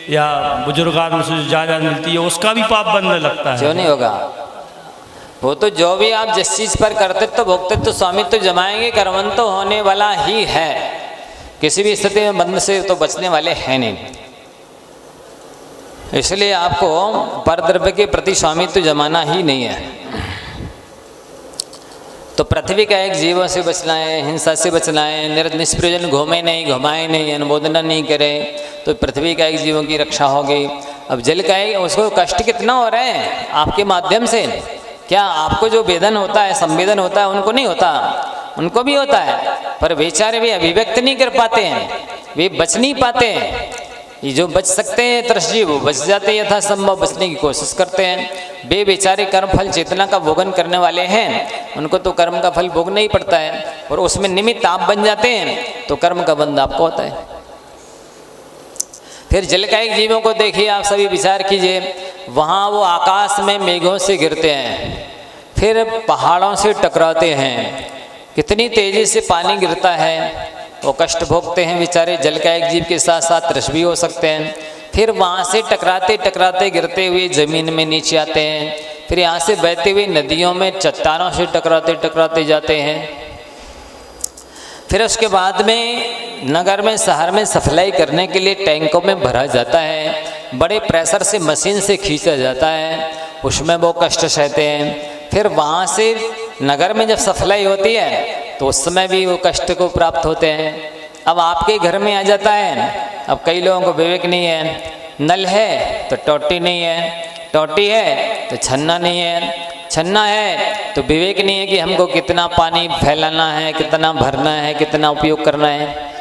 या बुजुर्ग आदमों से जो जायदाद मिलती है उसका भी पाप बनने लगता है। क्यों नहीं होगा? वो तो जो भी आप जिस चीज़ पर कर्तृत्व भोक्तृत्व स्वामित्व तो जमाएंगे कर्मंत तो होने वाला ही है। किसी भी स्थिति में बंध से तो बचने वाले हैं नहीं। इसलिए आपको परद्रव्य के प्रति स्वामित्व जमाना ही नहीं है। तो पृथ्वी का एक जीवों से बचना है, हिंसा से बचना है, निष्प्रयोजन घूमे नहीं, घुमाए नहीं, अनुमोदना नहीं करे तो पृथ्वी का एक जीवों की रक्षा होगी। अब जल का एक उसको कष्ट कितना हो रहा है आपके माध्यम से? क्या आपको जो वेदन होता है, संवेदन होता है, उनको नहीं होता? उनको भी होता है, पर बेचारे भी अभिव्यक्त नहीं कर पाते हैं, वे बच नहीं पाते हैं। ये जो बच सकते हैं त्रसजीव वो बच जाते हैं, यथासंभव बचने की कोशिश करते हैं। वे बेचारे कर्म फल चेतना का भोगन करने वाले हैं, उनको तो कर्म का फल भोगना ही पड़ता है और उसमें निमित्त आप बन जाते हैं तो कर्म का बंध आपको होता है। फिर जलकायिक जीवों को देखिए, आप सभी विचार कीजिए, वहाँ वो आकाश में मेघों से गिरते हैं, फिर पहाड़ों से टकराते हैं, कितनी तेज़ी से पानी गिरता है, वो कष्ट भोगते हैं बेचारे। जल का एक जीव के साथ साथ रस भी हो सकते हैं। फिर वहाँ से टकराते टकराते गिरते हुए ज़मीन में नीचे आते हैं, फिर यहाँ से बहते हुए नदियों में चट्टानों से टकराते टकराते जाते हैं। फिर उसके बाद में नगर में शहर में सप्लाई करने के लिए टैंकों में भरा जाता है, बड़े प्रेशर से मशीन से खींचा जाता है, उसमें वो कष्ट सहते हैं। फिर वहाँ से नगर में जब सप्लाई होती है तो उस समय भी वो कष्ट को प्राप्त होते हैं। अब आपके घर में आ जाता है, अब कई लोगों को विवेक नहीं है, नल है तो टोटी नहीं है, टोटी है तो छन्ना नहीं है, छन्ना है तो विवेक नहीं है कि हमको कितना पानी फैलाना है, कितना भरना है, कितना उपयोग करना है।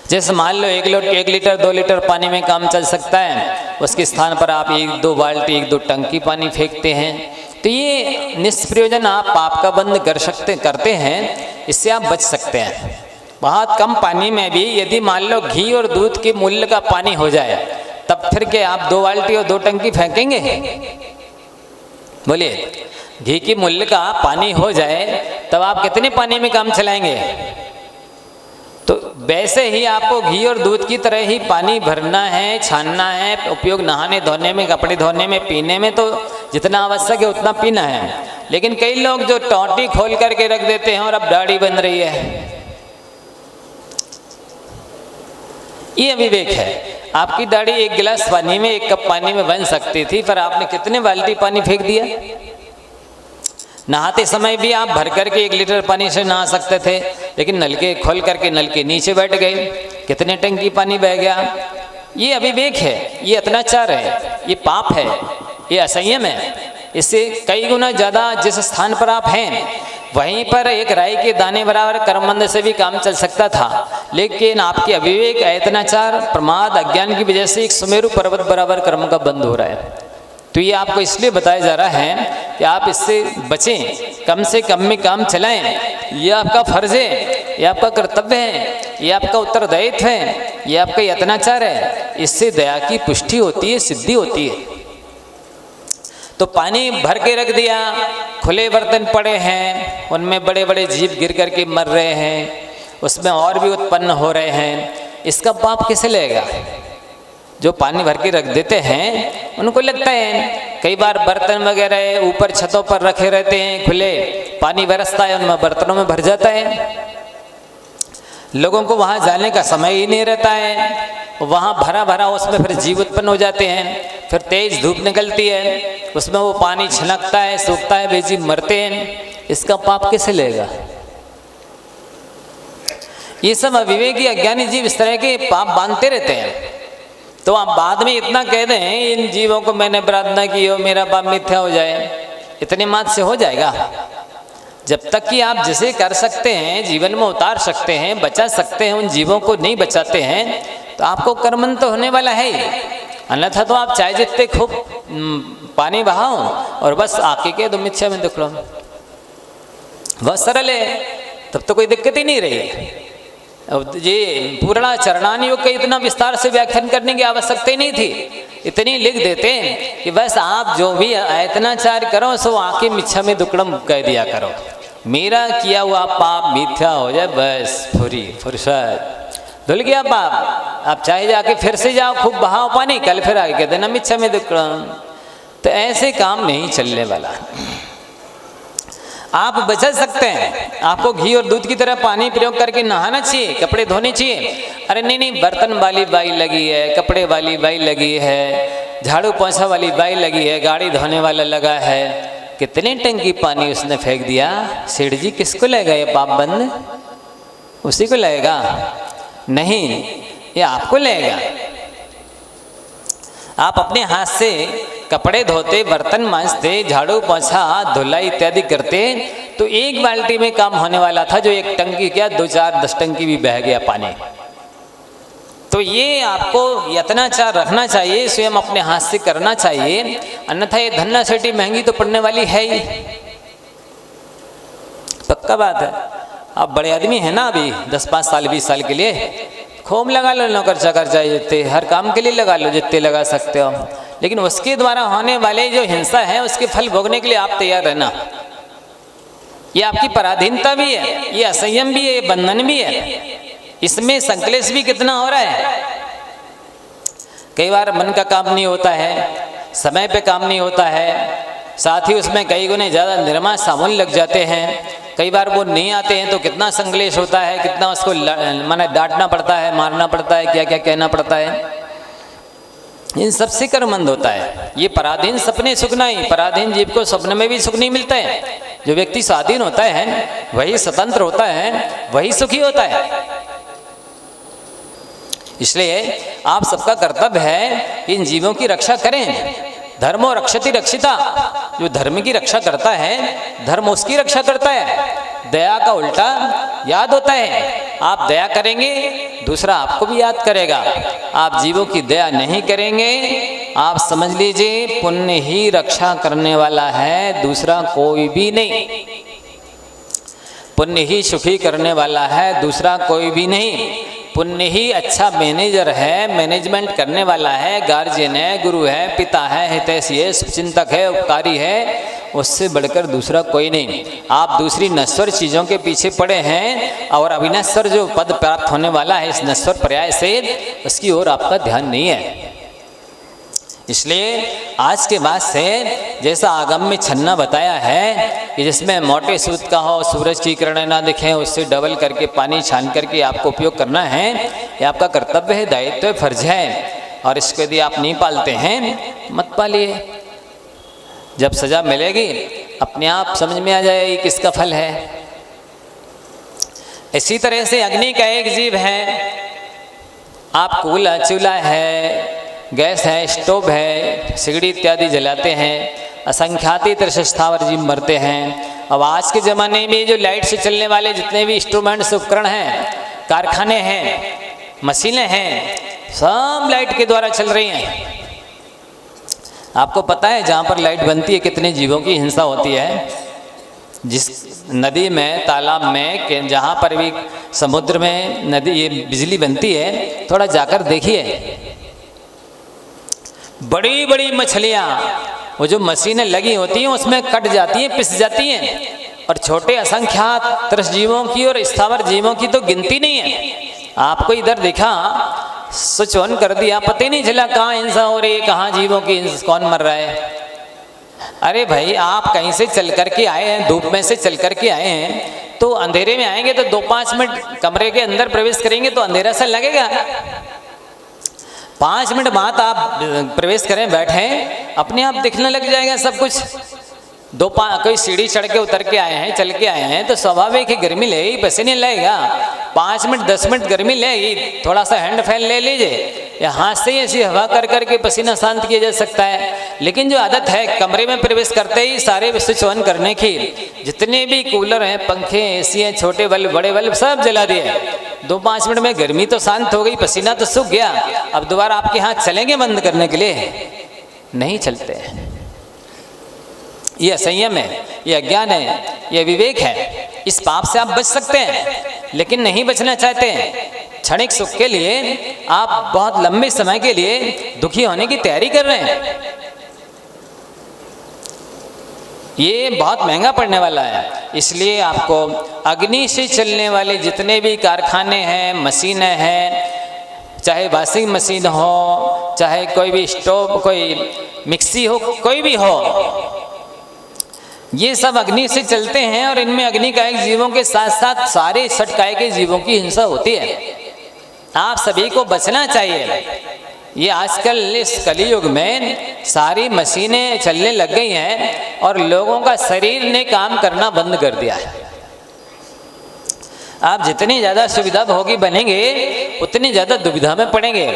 जैसे मान लो 1 लीटर 2 लीटर पानी में काम चल सकता है, उसके स्थान पर आप 1-2 बाल्टी 1-2 टंकी पानी फेंकते हैं, तो ये निष्प्रयोजन आप पाप का बंध करते हैं, इससे आप बच सकते हैं। बहुत कम पानी में भी यदि मान लो घी और दूध के मूल्य का पानी हो जाए, तब फिर के आप 2 बाल्टी और 2 टंकी फेंकेंगे? बोलिए, घी के मूल्य का पानी हो जाए तब आप कितने पानी में काम चलाएंगे? तो वैसे ही आपको घी और दूध की तरह ही पानी भरना है, छानना है, उपयोग नहाने धोने में, कपड़े धोने में, पीने में तो जितना आवश्यक है उतना पीना है। लेकिन कई लोग जो टोटी खोल करके रख देते हैं और अब दाढ़ी बन रही है, ये अविवेक है। आपकी दाढ़ी 1 गिलास पानी में 1 कप पानी में बन सकती थी, पर आपने कितने बाल्टी पानी फेंक दिया। नहाते समय भी आप भर करके 1 लीटर पानी से नहा सकते थे, लेकिन नलके खोल करके नल के नीचे बैठ गए, कितने टंकी पानी बह गया। ये अविवेक है, ये अत्याचार है, ये पाप है, ये असंयम है। इससे कई गुना ज़्यादा जिस स्थान पर आप हैं वहीं पर एक राई के दाने बराबर कर्मबंध से भी काम चल सकता था, लेकिन आपके अविवेक, अयत्नाचार, प्रमाद, अज्ञान की वजह से एक सुमेरु पर्वत बराबर कर्म का बंध हो रहा है। तो ये आपको इसलिए बताया जा रहा है कि आप इससे बचें, कम से कम में काम चलाएं। ये आपका फर्ज है, ये आपका कर्तव्य है, ये आपका उत्तरदायित्व है, ये आपका यत्नाचार है। इससे दया की पुष्टि होती है, सिद्धि होती है। तो पानी भर के रख दिया, खुले बर्तन पड़े हैं, उनमें बड़े बड़े जीव गिर करके मर रहे हैं, उसमें और भी उत्पन्न हो रहे हैं, इसका पाप किसे लेगा? जो पानी भर के रख देते हैं उनको लगता है। कई बार बर्तन वगैरह ऊपर छतों पर रखे रहते हैं खुले, पानी बरसता है, उनमें बर्तनों में भर जाता है। लोगों को वहाँ जाने का समय ही नहीं रहता है, वहाँ भरा भरा उसमें फिर जीव उत्पन्न हो जाते हैं। फिर तेज धूप निकलती है, उसमें वो पानी छलकता है, सूखता है, बेजीव मरते हैं। इसका पाप किसे लेगा? ये सब अविवेकी अज्ञानी जीव इस तरह के पाप बांधते रहते हैं। तो आप बाद में इतना कह दें इन जीवों को मैंने प्रार्थना की हो, मेरा पाप मिथ्या हो जाए, इतने मात्र से हो जाएगा? जब तक कि आप जिसे कर सकते हैं, जीवन में उतार सकते हैं, बचा सकते हैं, उन जीवों को नहीं बचाते हैं तो आपको कर्मन तो होने वाला है ही। अन्यथा तो आप चाहे जितने खूब पानी बहाओ और बस आके के तो मिथ्या में दुख लो, बहुत सरल है, तब तो कोई दिक्कत ही नहीं रही। अब ये पूर्णा चरणान योग का इतना विस्तार से व्याख्यान करने की आवश्यकता ही नहीं थी। इतनी लिख देते हैं कि बस आप जो भी आयतनाचार करो सो आके मिच्छा में दुक्कड़म कह दिया करो, मेरा किया हुआ पाप मिथ्या हो जाए, बस फुर्सत धुल गया पाप। आप चाहे जाके फिर से जाओ, खूब बहाओ पानी, कल फिर आगे कह देना मिच्छा में दुक्कड़म। तो ऐसे काम नहीं चलने वाला। आप बचा सकते हैं, आपको घी और दूध की तरह पानी प्रयोग करके नहाना चाहिए, कपड़े धोने चाहिए। अरे नहीं, बर्तन वाली बाई लगी है, कपड़े वाली बाई लगी है, झाड़ू पोंछा वाली बाई लगी है, गाड़ी धोने वाला लगा है, कितने टंकी पानी उसने फेंक दिया। सेठ जी किसको लगेगा ये पाप बंद? उसी को लगेगा? नहीं, ये आपको लगेगा। आप अपने हाथ से कपड़े धोते, बर्तन मांजते, झाड़ू पोंछा, धुलाई इत्यादि करते तो एक बाल्टी में काम होने वाला था, जो एक टंकी क्या 2, 4, 10 टंकी भी बह गया पानी। तो ये आपको यत्नाचार रखना चाहिए, स्वयं अपने हाथ से करना चाहिए, अन्यथा ये धन्ना सेठी महंगी तो पड़ने वाली है ही। पक्का बात है। आप बड़े आदमी हैं ना, अभी 10, 5 साल 20 साल के लिए खूब लगा लो, नौकर चाकर चाहिए जितने, हर काम के लिए लगा लो जितने लगा सकते हो, लेकिन उसके द्वारा होने वाले जो हिंसा है उसके फल भोगने के लिए आप तैयार रहना। ये आपकी पराधीनता भी है, ये असंयम भी है, ये बंधन भी है, इसमें संकलेश भी कितना हो रहा है। कई बार मन का काम नहीं होता है, समय पे काम नहीं होता है, साथ ही उसमें कई गुने ज़्यादा निर्मा साबुन लग जाते हैं। कई बार वो नहीं आते हैं तो कितना संकलेश होता है, कितना उसको माने डांटना पड़ता है, मारना पड़ता है, क्या क्या कहना पड़ता है। इन सबसे कर्मंद होता है। ये पराधीन सपने सुख नहीं, पराधीन जीव को सपने में भी सुख नहीं मिलता है। जो व्यक्ति स्वाधीन होता है वही स्वतंत्र होता है, वही सुखी होता है। इसलिए आप सबका कर्तव्य है इन जीवों की रक्षा करें। धर्मो रक्षति रक्षिता, जो धर्म की रक्षा करता है धर्म उसकी रक्षा करता है। दया का उल्टा याद होता है। आप दया करेंगे दूसरा आपको भी याद करेगा। आप जीवों की दया नहीं करेंगे, आप समझ लीजिए पुण्य ही रक्षा करने वाला है, दूसरा कोई भी नहीं। पुण्य ही सुखी करने वाला है, दूसरा कोई भी नहीं। पुण्य ही अच्छा मैनेजर है, मैनेजमेंट करने वाला है, गार्जियन है, गुरु है, पिता है, हितैषी है, शुभचिंतक है, उपकारी है, उससे बढ़कर दूसरा कोई नहीं। आप दूसरी नश्वर चीज़ों के पीछे पड़े हैं और अविनश्वर जो पद प्राप्त होने वाला है इस नश्वर पर्याय से, उसकी ओर आपका ध्यान नहीं है। इसलिए आज के बाद से जैसा आगम में छन्ना बताया है कि जिसमें मोटे सूत का हो, सूरज की किरणें ना दिखें, उससे डबल करके पानी छान करके आपको उपयोग करना है। ये आपका कर्तव्य है, दायित्व है, फर्ज है। और इसको यदि आप नहीं पालते हैं मत पालिए। जब सजा मिलेगी अपने आप समझ में आ जाएगी किसका फल है। इसी तरह से अग्नि का एक जीव है, आप कूल्हा चूल्हा है, गैस है, स्टोव है, सिगड़ी इत्यादि जलाते हैं, असंख्याति स्थावर जीव मरते हैं। अब आज के ज़माने में जो लाइट से चलने वाले जितने भी इंस्ट्रूमेंट्स उपकरण हैं, कारखाने हैं, मशीनें हैं, सब लाइट के द्वारा चल रही हैं। आपको पता है जहाँ पर लाइट बनती है कितने जीवों की हिंसा होती है। जिस नदी में, तालाब में, जहाँ पर भी समुद्र में नदी ये बिजली बनती है, थोड़ा जाकर देखिए। बड़ी बड़ी मछलियाँ वो जो मशीनें लगी होती हैं उसमें कट जाती हैं, पिस जाती हैं। और छोटे असंख्यात तरस जीवों की और स्थावर जीवों की तो गिनती नहीं है। आपको इधर देखा, स्विच ऑन कर दिया, पता ही नहीं चला कहाँ हिंसा हो रही है, कहाँ जीवों की कौन मर रहा है। अरे भाई, आप कहीं से चल करके आए हैं, धूप में से चल करके आए हैं, तो अंधेरे में आएंगे तो 2-5 मिनट कमरे के अंदर प्रवेश करेंगे तो अंधेरा सा लगेगा। 5 मिनट बाद आप प्रवेश करें, बैठे, अपने आप दिखने लग जाएगा सब कुछ। कोई सीढ़ी चढ़ के उतर के आए हैं, चल के आए हैं, तो स्वाभाविक है गर्मी लगेगी, पसीने लगेगा। 5 मिनट 10 मिनट गर्मी लगेगी, थोड़ा सा हैंड फैन ले लीजिए या हाथ से ही ऐसी हवा कर करके पसीना शांत किया जा सकता है। लेकिन जो आदत है कमरे में प्रवेश करते ही सारे स्विच ऑन करने की, जितने भी कूलर हैं, पंखे, एसी हैं, छोटे बल्ब, बड़े बल्ब सब जला दिए। 2-5 मिनट में गर्मी तो शांत हो गई, पसीना तो सूख गया। अब दोबारा आपके हाथ चलेंगे बंद करने के लिए? नहीं चलते। ये असंयम है, ये अज्ञान है, ये विवेक है। इस पाप से आप बच सकते हैं, लेकिन नहीं बचना चाहते हैं। क्षणिक सुख के लिए आप बहुत लंबे समय के लिए दुखी होने की तैयारी कर रहे हैं। ये बहुत महंगा पड़ने वाला है। इसलिए आपको अग्नि से चलने वाले जितने भी कारखाने हैं, मशीनें हैं, चाहे वॉशिंग मशीन हो, चाहे कोई भी स्टोव, कोई मिक्सी हो, कोई भी हो, ये सब अग्नि से चलते हैं। और इनमें अग्निकायक जीवों के साथ साथ सारे षटकाय के जीवों की हिंसा होती है। आप सभी को बचना चाहिए। ये आजकल इस कलियुग में सारी मशीनें चलने लग गई हैं और लोगों का शरीर ने काम करना बंद कर दिया है। आप जितनी ज़्यादा सुविधा भोगी बनेंगे उतनी ज़्यादा दुविधा में पड़ेंगे।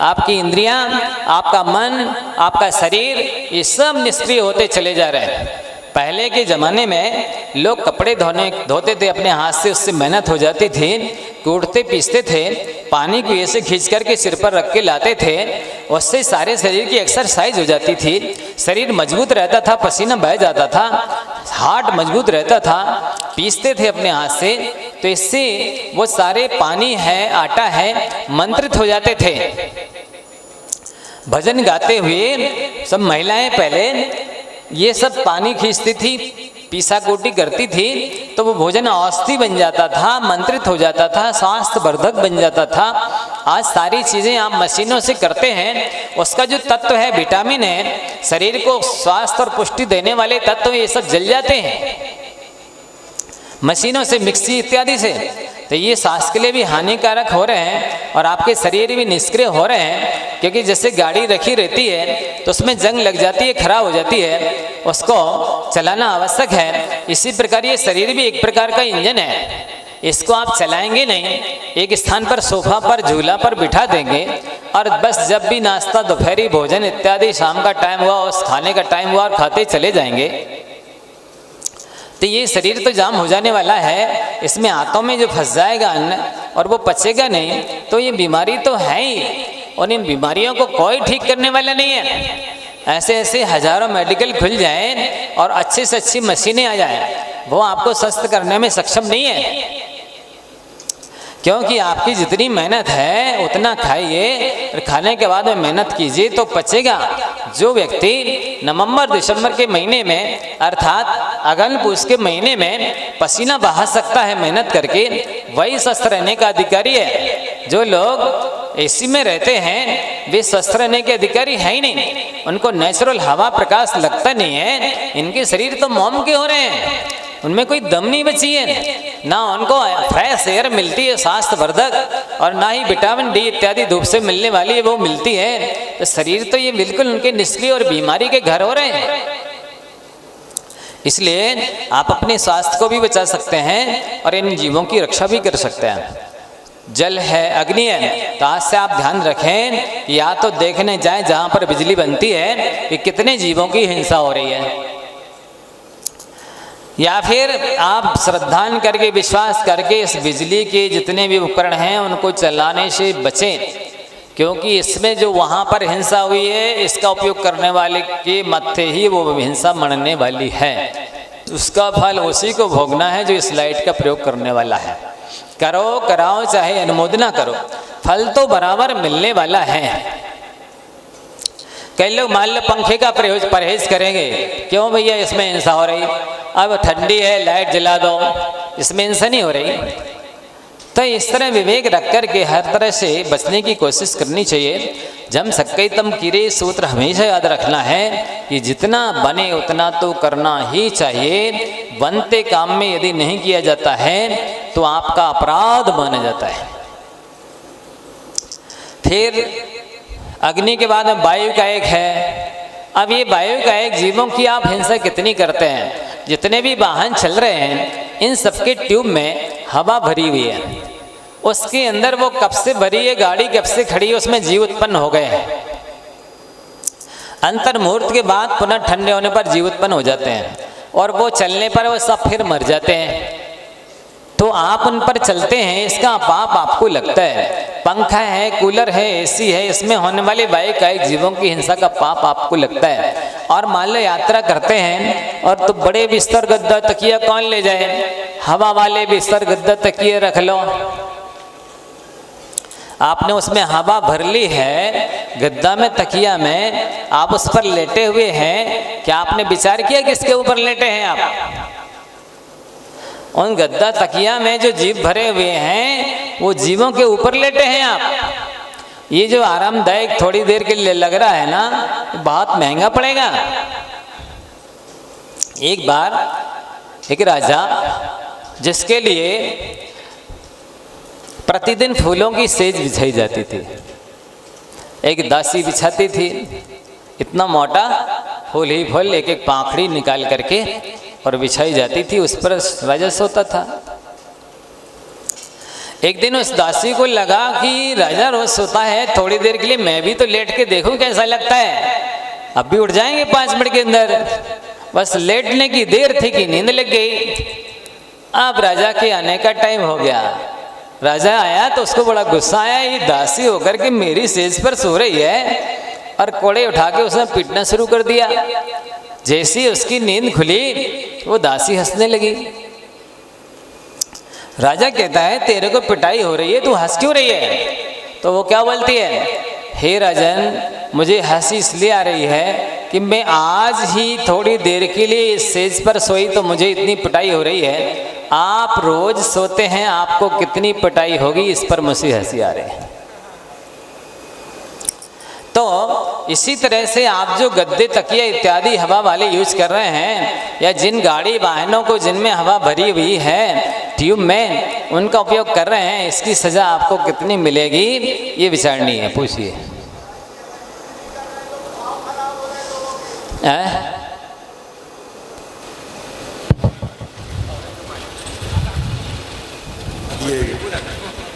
आपकी इंद्रियां, आपका मन, आपका शरीर, ये सब निष्क्रिय होते चले जा रहे हैं। पहले के ज़माने में लोग कपड़े धोते थे अपने हाथ से, उससे मेहनत हो जाती थी, कूटते पीसते थे, पानी को ऐसे खींच करके सिर पर रख के लाते थे, उससे सारे शरीर की एक्सरसाइज हो जाती थी, शरीर मजबूत रहता था, पसीना बह जाता था, हार्ट मजबूत रहता था, पीसते थे अपने हाथ से, तो इससे वो सारे पानी है, आटा है, मंत्रित हो जाते थे। भजन गाते हुए सब महिलाएं पहले ये सब पानी खींचती थी, पीसा कोटी करती थी, तो वो भोजन औषधि बन जाता था, मंत्रित हो जाता था, स्वास्थ्य वर्धक बन जाता था। आज सारी चीज़ें आप मशीनों से करते हैं, उसका जो तत्व है, विटामिन है, शरीर को स्वास्थ्य और पुष्टि देने वाले तत्व, ये सब जल जाते हैं मशीनों से, मिक्सी इत्यादि से। तो ये सांस के लिए भी हानिकारक हो रहे हैं और आपके शरीर भी निष्क्रिय हो रहे हैं। क्योंकि जैसे गाड़ी रखी रहती है तो उसमें जंग लग जाती है, खराब हो जाती है, उसको चलाना आवश्यक है। इसी प्रकार ये शरीर भी एक प्रकार का इंजन है। इसको आप चलाएंगे नहीं, एक स्थान पर सोफा पर, झूला पर बिठा देंगे और बस जब भी नाश्ता, दोपहरी भोजन इत्यादि, शाम का टाइम हुआ, उस खाने का टाइम हुआ और खाते चले जाएंगे, तो ये शरीर तो जाम हो जाने वाला है। इसमें आंतों में जो फंस जाएगा अन्न और वो पचेगा नहीं, तो ये बीमारी तो है ही। और इन बीमारियों को कोई ठीक करने वाला नहीं है। ऐसे ऐसे हजारों मेडिकल खुल जाएं और अच्छी से अच्छी मशीनें आ जाएं, वो आपको स्वस्थ करने में सक्षम नहीं है। क्योंकि आपकी जितनी मेहनत है उतना खाइए और खाने के बाद में मेहनत कीजिए तो पचेगा। जो व्यक्ति नवंबर दिसंबर के महीने में अर्थात अगन पूस के महीने में पसीना बहा सकता है मेहनत करके, वही स्वस्थ रहने का अधिकारी है। जो लोग एसी में रहते हैं वे स्वस्थ रहने के अधिकारी है ही नहीं। उनको नेचुरल हवा प्रकाश लगता नहीं है। इनके शरीर तो मोम के हो रहे हैं, उनमें कोई दम नहीं बची है। ना उनको फ्रेश एयर मिलती है स्वास्थ्य वर्धक, और ना ही विटामिन डी इत्यादि धूप से मिलने वाली है वो मिलती है। तो शरीर तो ये बिल्कुल उनके निष्क्रिय और बीमारी के घर हो रहे हैं। इसलिए आप अपने स्वास्थ्य को भी बचा सकते हैं और इन जीवों की रक्षा भी कर सकते हैं। जल है, अग्नि है, तो आज से आप ध्यान रखें, या तो देखने जाएं जहाँ पर बिजली बनती है कि कितने जीवों की हिंसा हो रही है, या फिर आप श्रद्धान करके, विश्वास करके इस बिजली के जितने भी उपकरण हैं उनको चलाने से बचें। क्योंकि इसमें जो वहाँ पर हिंसा हुई है, इसका उपयोग करने वाले के मत्थे ही वो हिंसा मरने वाली है। उसका फल उसी को भोगना है जो इस लाइट का प्रयोग करने वाला है। करो कराओ चाहे अनुमोदना करो, फल तो बराबर मिलने वाला है। कई लोग मान लो पंखे का परहेज करेंगे, क्यों भैया इसमें हिंसा हो रही, अब ठंडी है लाइट जला दो, इसमें हिंसा नहीं हो रही। तो इस तरह विवेक रख कर के हर तरह से बचने की कोशिश करनी चाहिए। जम सक्कई तम कीरे सूत्र हमेशा याद रखना है कि जितना बने उतना तो करना ही चाहिए। बनते काम में यदि नहीं किया जाता है तो आपका अपराध माना जाता है। फिर अग्नि के बाद में वायु का एक है। अब ये वायु का एक जीवों की आप हिंसा कितनी करते हैं। जितने भी वाहन चल रहे हैं इन सबके ट्यूब में हवा भरी हुई है, उसके अंदर वो कब से भरी है, गाड़ी कब से खड़ी है, उसमें जीव उत्पन्न हो गए हैं। अंतर मुहूर्त के बाद पुनः ठंडे होने पर जीव उत्पन्न हो जाते हैं और वो चलने पर वो सब फिर मर जाते हैं। तो आप उन पर चलते हैं, इसका पाप आपको लगता है। पंखा है, कूलर है, एसी है, इसमें होने वाले वायुकायिक जीवों की हिंसा का पाप आपको लगता है। और मान लो यात्रा करते हैं और तो बड़े बिस्तर गद्दा तकिया कौन ले जाए, हवा वाले बिस्तर गद्दा तकिए रख लो। आपने उसमें हवा भर ली है, गद्दा में तकिया में आप उस पर लेटे हुए हैं, क्या आपने विचार किया किसके ऊपर लेटे हैं आप? उन गद्दा तकिया में जो जीव भरे हुए हैं वो जीवों के ऊपर लेटे हैं आप। ये जो आरामदायक थोड़ी देर के लिए लग रहा है ना, बहुत महंगा पड़ेगा। एक बार एक राजा जिसके लिए प्रतिदिन फूलों की सेज बिछाई जाती थी, एक दासी बिछाती थी। इतना मोटा फूल ही फूल एक एक पाखड़ी निकाल करके और बिछाई जाती थी, उस पर राजा सोता था। एक दिन उस दासी को लगा कि राजा रोज सोता है, थोड़ी देर के लिए मैं भी तो लेट के देखूं कैसा लगता है। अब भी उठ जाएंगे 5 मिनट के अंदर। बस लेटने की देर थी कि नींद लग गई। अब राजा के आने का टाइम हो गया। राजा आया तो उसको बड़ा गुस्सा आया, ये दासी होकर के मेरी सेज पर सो रही है, और कोड़े उठा के उसने पीटना शुरू कर दिया। जैसी उसकी नींद खुली वो दासी हंसने लगी। राजा कहता है तेरे को पिटाई हो रही है, तू हंस क्यों रही है? तो वो क्या बोलती है, हे राजन मुझे हंसी इसलिए आ रही है कि मैं आज ही थोड़ी देर के लिए इस सेज पर सोई तो मुझे इतनी पिटाई हो रही है। आप रोज सोते हैं, आपको कितनी पिटाई होगी, इस पर मुझे हंसी आ रही है। तो इसी तरह से आप जो गद्दे तकिया इत्यादि हवा वाले यूज कर रहे हैं, या जिन गाड़ी वाहनों को जिनमें हवा भरी हुई है ट्यूब में, उनका उपयोग कर रहे हैं, इसकी सजा आपको कितनी मिलेगी ये विचारनी है। पूछिए।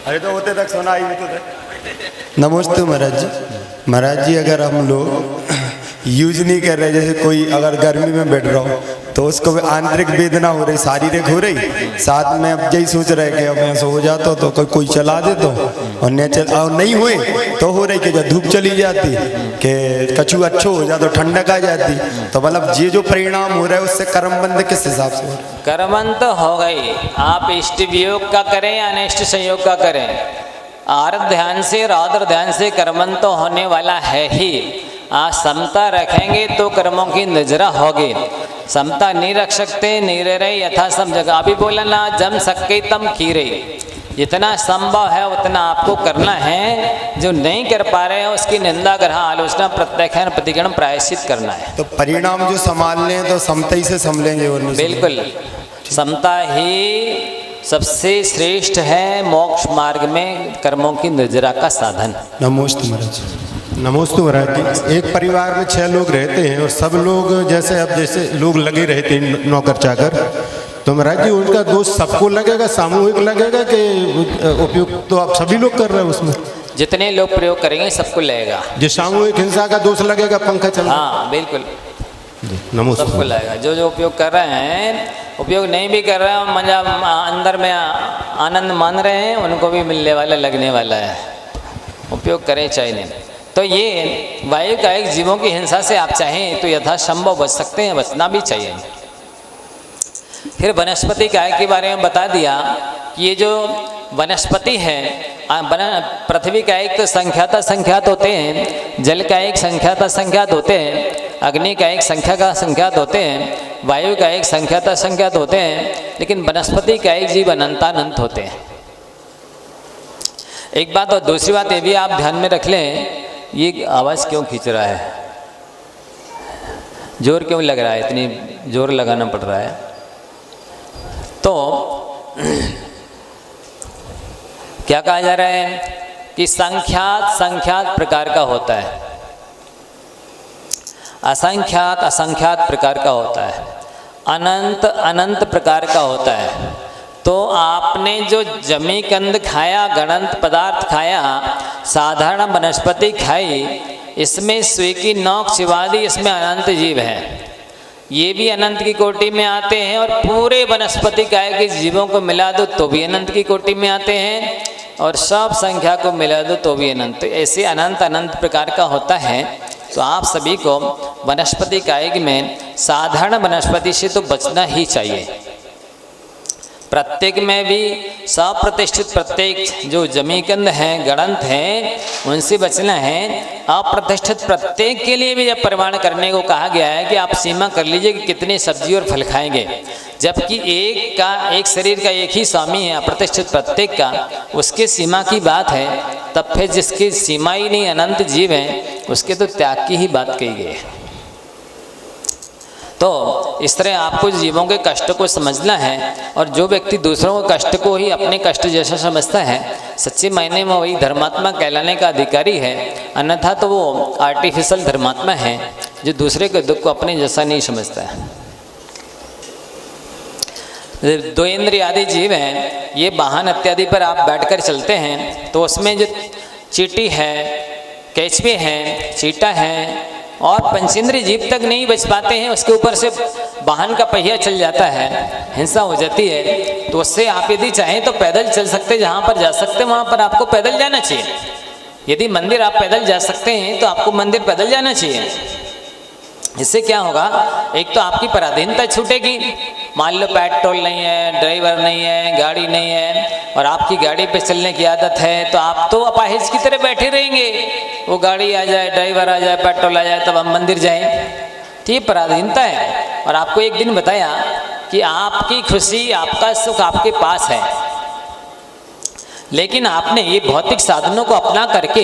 अरे तो होते तक सुना ही तो नमस्ते महाराज जी। महाराज जी अगर हम लोग यूज नहीं कर रहे, जैसे कोई अगर गर्मी में बैठ रहा हो तो उसको आंतरिक वेदना हो रही, शारीरिक हो रही, साथ में अब यही सोच रहे कि अब ऐसा हो जाता तो कोई चला दे तो, और नहीं हुए तो हो रही कि जब धूप चली जाती कि कछु अच्छो हो जाता, तो ठंडक आ जाती। तो मतलब ये जो परिणाम हो रहा है उससे कर्मबंध किस हिसाब से हो रहा है? कर्मबंध तो हो गई। आप इष्ट वियोग का करें या अनिष्ट संयोग का करें, आर्त ध्यान से रौद्र ध्यान से कर्मबंध तो होने वाला है ही। आप समता रखेंगे तो कर्मों की नजरा होगी। समता नहीं रख सकते, नहीं रह रहे यथा सम जगह। अभी बोला ना, जम सक्कई तम कीरे, जितना संभव है उतना आपको करना है। जो नहीं कर पा रहे हैं उसकी निंदा ग्रह आलोचना प्रत्याख्यान प्रतिगण प्रायश्चित करना है। तो परिणाम जो संभालने हैं तो समता ही से संभलेंगे। बिल्कुल, समता ही सबसे श्रेष्ठ है मोक्ष मार्ग में कर्मों की निर्जरा का साधन। नमोस्तु महाराज। नमोस्तु महाराज जी। एक परिवार में 6 लोग रहते हैं और सब लोग जैसे अब जैसे लोग लगे रहते हैं नौकर चाकर, तो महाराज जी उनका दोष सबको लगेगा, सामूहिक लगेगा कि उपयोग तो आप सभी लोग कर रहे हैं उसमें? जितने लोग प्रयोग करेंगे सबको लगेगा। जो सामूहिक हिंसा का दोष लगेगा पंखा चल, हाँ बिल्कुल नमोस्तु सबको लगेगा। जो उपयोग कर रहे हैं, उपयोग नहीं भी कर रहे हैं, मजा अंदर में आनंद मान रहे हैं, उनको भी मिलने वाला लगने वाला है। उपयोग करें चाहे नहीं। तो ये वायुकायिक जीवों की हिंसा से आप चाहें तो यथासंभव बच सकते हैं, बचना भी चाहिए। फिर वनस्पति काय के बारे में बता दिया कि ये जो वनस्पति है, पृथ्वी का एक तो संख्यात असंख्यात होते हैं, जल का एक संख्यात असंख्यात होते हैं, अग्नि का एक संख्या का असंख्यात होते हैं, वायु का एक संख्यात असंख्यात होते हैं, लेकिन वनस्पति का एक जीव अनंतानंत होते हैं। एक बात, और दूसरी बात ये भी आप ध्यान में रख लें, ये आवाज़ क्यों खींच रहा है, जोर क्यों लग रहा है, इतनी जोर लगाना पड़ रहा है। तो क्या कहा जा रहा है कि संख्यात प्रकार का होता है, असंख्यात प्रकार का होता है, अनंत प्रकार का होता है। तो आपने जो जमी कंद खाया, गणंत पदार्थ खाया, साधारण वनस्पति खाई, इसमें सुई की नोक चिबा दी, इसमें अनंत जीव हैं, ये भी अनंत की कोटि में आते हैं। और पूरे वनस्पति काय के जीवों को मिला दो तो भी अनंत की कोटि में आते हैं, और सब संख्या को मिला दो तो भी अनंत। ऐसे अनंत प्रकार का होता है। तो आप सभी को वनस्पति कायिक में साधारण वनस्पति से तो बचना ही चाहिए। प्रत्येक में भी सप्रतिष्ठित प्रत्येक जो जमीकंद हैं, गणंत हैं, उनसे बचना है। अप्रतिष्ठित प्रत्येक के लिए भी जब परिमाण करने को कहा गया है कि आप सीमा कर लीजिए कि कितने सब्जी और फल खाएंगे, जबकि एक शरीर का एक ही स्वामी है, अप्रतिष्ठित प्रत्येक का, उसके सीमा की बात है। तब फिर जिसकी सीमा ही नहीं, अनंत जीव हैं, उसके तो त्याग की ही बात कही गई है। तो इस तरह आपको जीवों के कष्ट को समझना है, और जो व्यक्ति दूसरों के कष्ट को ही अपने कष्ट जैसा समझता है, सच्चे मायने में वही धर्मात्मा कहलाने का अधिकारी है। अन्यथा तो वो आर्टिफिशियल धर्मात्मा है, जो दूसरे के दुख को अपने जैसा नहीं समझता है। दो इंद्रिय आदि जीव हैं, ये वाहन इत्यादि पर आप बैठकर चलते हैं, तो उसमें जो चींटी है, केचुए हैं, चीटा है, और पंचेंद्रिय जीव तक नहीं बच पाते हैं, उसके ऊपर से वाहन का पहिया चल जाता है, हिंसा हो जाती है। तो उससे आप यदि चाहें तो पैदल चल सकते, जहाँ पर जा सकते वहाँ पर आपको पैदल जाना चाहिए। यदि मंदिर आप पैदल जा सकते हैं तो आपको मंदिर पैदल जाना चाहिए। इससे क्या होगा, एक तो आपकी पराधीनता छूटेगी। मान लो पेट्रोल नहीं है, ड्राइवर नहीं है, गाड़ी नहीं है, और आपकी गाड़ी पे चलने की आदत है, तो आप तो अपाहिज की तरह बैठे रहेंगे। वो गाड़ी आ जाए, ड्राइवर आ जाए, पेट्रोल आ जाए, तब हम मंदिर जाएं। तो ये पराधीनता है। और आपको एक दिन बताया कि आपकी खुशी, आपका सुख आपके पास है, लेकिन आपने ये भौतिक साधनों को अपना करके,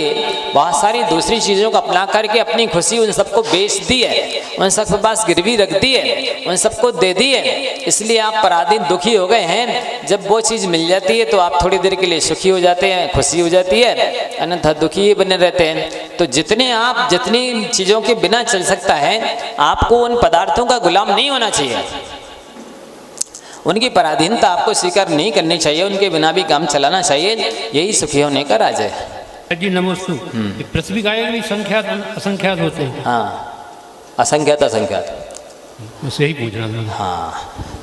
बहुत सारी दूसरी चीज़ों को अपना करके अपनी खुशी उन सबको बेच दी है, उन सबके पास गिरवी रख दी है, उन सबको दे दी है। इसलिए आप पराधीन दुखी हो गए हैं। जब वो चीज़ मिल जाती है तो आप थोड़ी देर के लिए सुखी हो जाते हैं, खुशी हो जाती है, अन्यथा दुखी ही बने रहते हैं। तो जितनी चीज़ों के बिना चल सकता है, आपको उन पदार्थों का गुलाम नहीं होना चाहिए। उनकी पराधीनता आपको स्वीकार नहीं करनी चाहिए, उनके बिना भी काम चलाना चाहिए। यही सुखी होने का राज है। जी नमस्ते। पृथ्वी का भी संख्यात असंख्यात होते हैं। हाँ, असंख्यात बस यही पूछ रहा था। हाँ,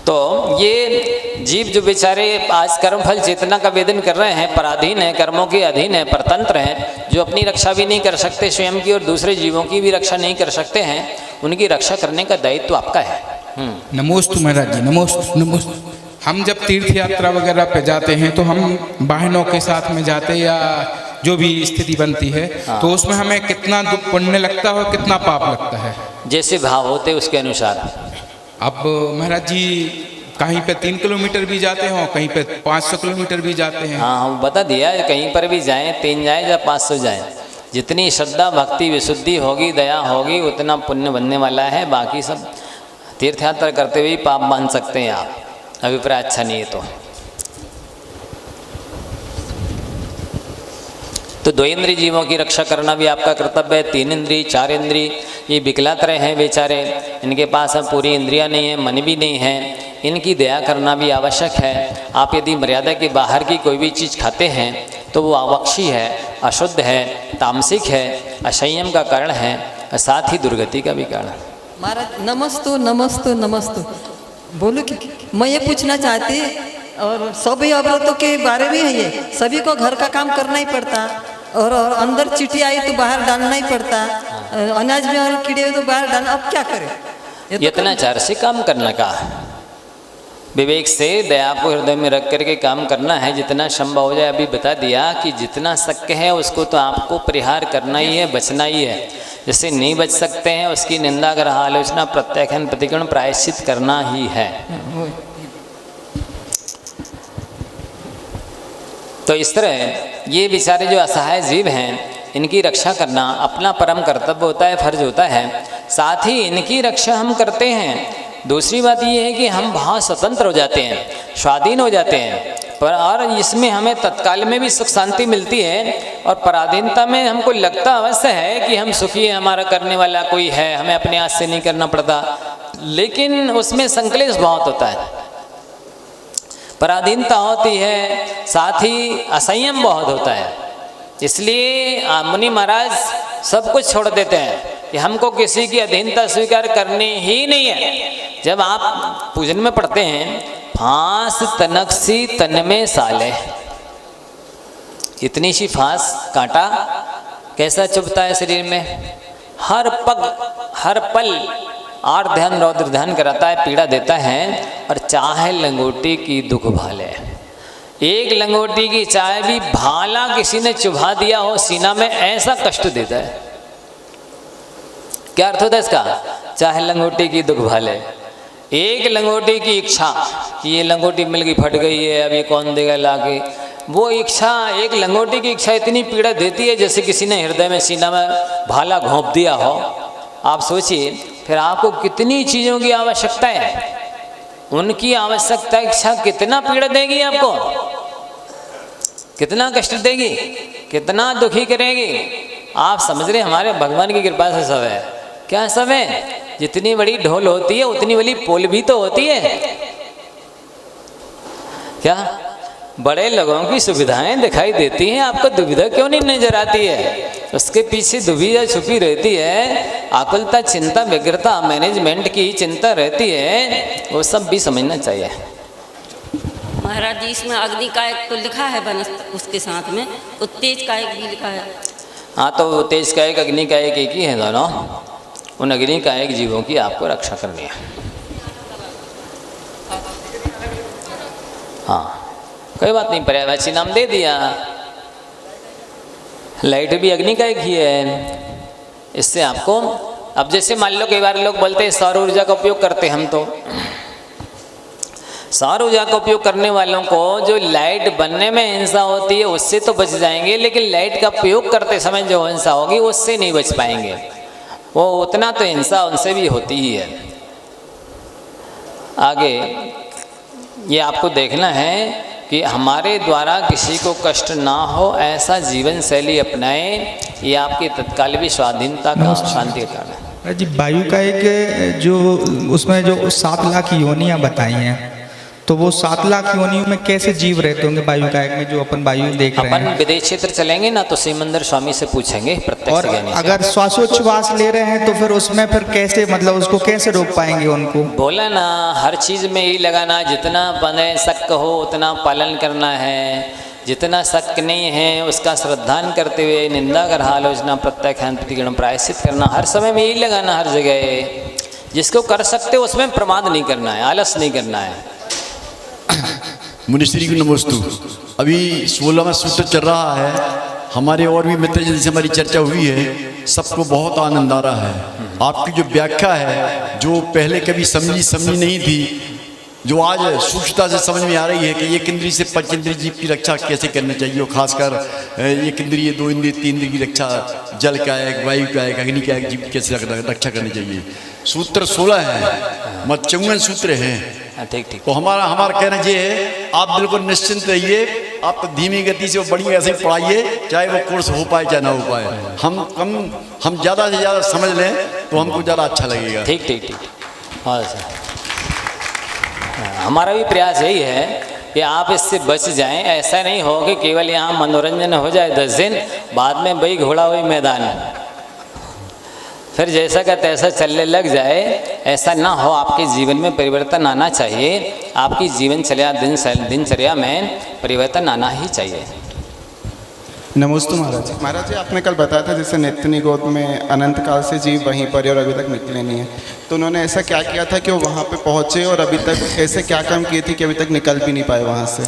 तो ये जीव जो बेचारे आज कर्मफल चेतना का वेदन कर रहे हैं, पराधीन है, कर्मों के अधीन है, परतंत्र हैं, जो अपनी रक्षा भी नहीं कर सकते स्वयं की, और दूसरे जीवों की भी रक्षा नहीं कर सकते हैं, उनकी रक्षा करने का दायित्व आपका है। नमोस्तु महाराज जी, नमोस्तु। हम जब तीर्थ यात्रा वगैरह पे जाते हैं तो हम बहनों के साथ में जाते, या जो भी स्थिति बनती है, तो उसमें हमें कितना पुण्य लगता है और कितना पाप लगता है? जैसे भाव होते उसके अनुसार। अब महाराज जी कहीं पे 3 किलोमीटर भी जाते हो, कहीं पे 500 किलोमीटर भी जाते हैं। हाँ, हम बता दिया, कहीं पर भी जाएं, 3 जाएं या 500 जाएं, जितनी श्रद्धा भक्ति विशुद्धि होगी, दया होगी, उतना पुण्य बनने वाला है। बाकी सब तीर्थ यात्रा करते हुए पाप मान सकते हैं आप, अभिप्राय अच्छा नहीं है तो 2 इंद्रिय जीवों की रक्षा करना भी आपका कर्तव्य है। 3 इंद्रिय, 4 इंद्रिय, ये विकलात्रय हैं बेचारे, इनके पास अब पूरी इंद्रियां नहीं है, मन भी नहीं है, इनकी दया करना भी आवश्यक है। आप यदि मर्यादा के बाहर की कोई भी चीज़ खाते हैं तो वो आवक्षी है, अशुद्ध है, तामसिक है, असंयम का कारण है, और साथ ही दुर्गति का भी कारण है। महाराज नमस्तु। बोलो कि मैं ये पूछना चाहती, और सभी औरतों के बारे में है ये, सभी को घर का काम करना ही पड़ता, और अंदर चींटी आई तो बाहर डालना ही पड़ता, अनाज में और कीड़े तो बाहर डालना, अब क्या करें? यत्नाचार से काम करने का, विवेक से दया को हृदय में रख करके काम करना है, जितना संभव हो जाए। अभी बता दिया कि जितना शक्य है उसको तो आपको परिहार करना ही है, बचना ही है। जिससे नहीं बच सकते हैं उसकी निंदा, ग्रह, आलोचना, प्रत्याख्यान, प्रतिक्रमण, प्रायश्चित करना ही है। तो इस तरह ये बेचारे जो असहाय जीव हैं, इनकी रक्षा करना अपना परम कर्तव्य होता है, फर्ज होता है। साथ ही इनकी रक्षा हम करते हैं। दूसरी बात ये है कि हम बहुत स्वतंत्र हो जाते हैं, स्वाधीन हो जाते हैं, पर और इसमें हमें तत्काल में भी सुख शांति मिलती है। और पराधीनता में हमको लगता अवश्य है कि हम सुखी हैं, हमारा करने वाला कोई है, हमें अपने हाथ से नहीं करना पड़ता, लेकिन उसमें संक्लेश बहुत होता है। पराधीनता होती है, साथ ही असंयम बहुत होता है। इसलिए मुनि महाराज सब कुछ छोड़ देते हैं कि हमको किसी की अधीनता स्वीकार करनी ही नहीं है। जब आप पूजन में पढ़ते हैं, फांस तनक सी तन में साले, इतनी सी फांस कांटा कैसा चुभता है शरीर में, हर पग हर पल आर ध्यान रौद्र ध्यान कराता है, पीड़ा देता है। और चाहे लंगोटी की दुख भाले, एक लंगोटी की चाय भी भाला किसी ने चुभा दिया हो सीना में, ऐसा कष्ट देता है। क्या अर्थ होता है इसका? चाहे लंगोटी की दुख भाले, एक लंगोटी की इच्छा कि ये लंगोटी मिल गई, फट गई है, अब ये कौन देगा लाके, वो इच्छा, एक लंगोटी की इच्छा इतनी पीड़ा देती है जैसे किसी ने हृदय में, सीना में भाला घोंप दिया हो। आप सोचिए फिर आपको कितनी चीज़ों की आवश्यकता है, उनकी आवश्यकता इच्छा कितना पीड़ा देगी आपको, कितना कष्ट देगी, कितना दुखी करेगी। आप समझ रहे हमारे भगवान की कृपा से सब है। क्या सब है? जितनी बड़ी ढोल होती है उतनी बड़ी पोल भी तो होती है। क्या बड़े लोगों की सुविधाएं दिखाई देती हैं, आपको दुविधा क्यों नहीं नजर आती है? उसके पीछे दुविधा छुपी रहती है, आकुलता, चिंता, व्यग्रता, मैनेजमेंट की चिंता रहती है, वो सब भी समझना चाहिए। महाराज जी इसमें अग्नि का एक तो लिखा है वनस्पति, उसके साथ में उत्तेज का एक भी लिखा है। हाँ, तो तेज का एक, अग्नि का एक ही है दोनों। उन अग्नि का एक जीवों की आपको रक्षा करनी है। हाँ, कोई बात नहीं, पर्यायवाची नाम दे दिया। लाइट भी अग्नि का एक ही है। इससे आपको, अब जैसे मान लो कई बार लोग बोलते हैं सौर ऊर्जा का उपयोग करते हैं हम, तो सौर ऊर्जा का उपयोग करने वालों को जो लाइट बनने में हिंसा होती है उससे तो बच जाएंगे, लेकिन लाइट का उपयोग करते समय जो हिंसा होगी उससे नहीं बच पाएंगे। वो उतना तो हिंसा उनसे भी होती ही है। आगे ये आपको देखना है कि हमारे द्वारा किसी को कष्ट ना हो, ऐसा जीवन शैली अपनाएं। ये आपकी तत्काल स्वाधीनता का, शांति का कारण है। जी, वायु का एक जो उसमें जो 7 लाख योनियाँ बताई हैं, तो वो 7 लाख योनियों में कैसे जीव रहते होंगे वायु कायक में, जो अपन वायु देख रहे हैं? अपन विदेश क्षेत्र चलेंगे ना तो सिमंदर स्वामी से पूछेंगे प्रत्यक्ष। और अगर श्वासोच्छ्वास ले रहे हैं तो फिर उसमें फिर कैसे, मतलब उसको कैसे रोक पाएंगे उनको? बोला ना, हर चीज़ में ही लगाना, जितना बने शक हो उतना पालन करना है, जितना शक नहीं है उसका श्रद्धान करते हुए निंदा, ग्रह, आलोचना, प्रत्याख्यान, प्रतिक्रमण, प्रायश्चित करना, हर समय में यही लगाना, हर जगह। जिसको कर सकते हो उसमें प्रमाद नहीं करना है, आलस नहीं करना है। मुनिश्री को नमोस्तु। अभी 16वां सूत्र चल रहा है। हमारे और भी मित्र जिनसे हमारी चर्चा हुई है, सबको बहुत आनंद आ रहा है। आपकी जो व्याख्या है, जो पहले कभी समझी नहीं थी, जो आज सूक्ष्मता से समझ में आ रही है कि एक इंद्रिय से 5 इंद्रिय जीव की रक्षा कैसे करनी चाहिए, और खासकर एक इंद्रिय, 2 इंद्रिय, 3 इंद्रिय की रक्षा, जल का एक, वायु का एक, अग्नि का एक जीव की कैसे रक्षा करनी चाहिए। सूत्र 16 है, मत 54 सूत्र हैं। ठीक ठीक। तो हमारा कहना ये है, आप बिल्कुल निश्चिंत रहिए, आप तो धीमी गति से वो बड़ी ऐसे ही पढ़ाइए, चाहे वो कोर्स हो पाए चाहे ना हो पाए। हम ज़्यादा से ज़्यादा समझ लें तो हमको ज़्यादा अच्छा लगेगा। ठीक ठीक ठीक। हाँ सर, हमारा भी प्रयास यही है कि आप इससे बच जाएं। ऐसा नहीं हो कि केवल यहाँ मनोरंजन हो जाए 10 दिन, बाद में भाई घोड़ा हुई मैदान, फिर जैसा का तैसा चलने लग जाए। ऐसा ना हो, आपके जीवन में परिवर्तन आना चाहिए। आपकी जीवनचर्या, दिनचर्या में परिवर्तन आना ही चाहिए। नमस्ते महाराज। महाराज जी, आपने कल बताया था जैसे नेत्रुनी गोद में अनंत काल से जीव वहीं पर और अभी तक निकले नहीं है, तो उन्होंने ऐसा क्या किया था कि वो वहाँ पे पहुँचे और अभी तक ऐसे क्या काम किए थे कि अभी तक निकल भी नहीं पाए वहाँ से?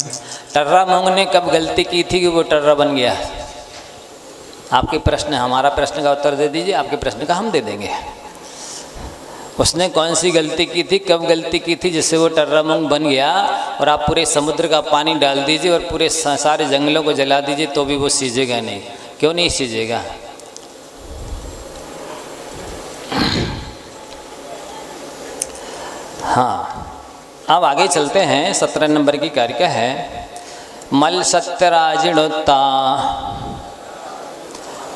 टर्रा मोंग ने कब गलती की थी कि वो टर्रा बन गया? आपके प्रश्न, हमारा प्रश्न का उत्तर दे दीजिए, आपके प्रश्न का हम दे देंगे। उसने कौन सी गलती की थी, कब गलती की थी जिससे वो टर्रा मोंग बन गया? और आप पूरे समुद्र का पानी डाल दीजिए और पूरे सारे जंगलों को जला दीजिए तो भी वो सीजेगा नहीं। क्यों नहीं सीजेगा? हाँ, अब आगे चलते हैं। 17 नंबर की कारिका है मल सत्यराजिणोत्ता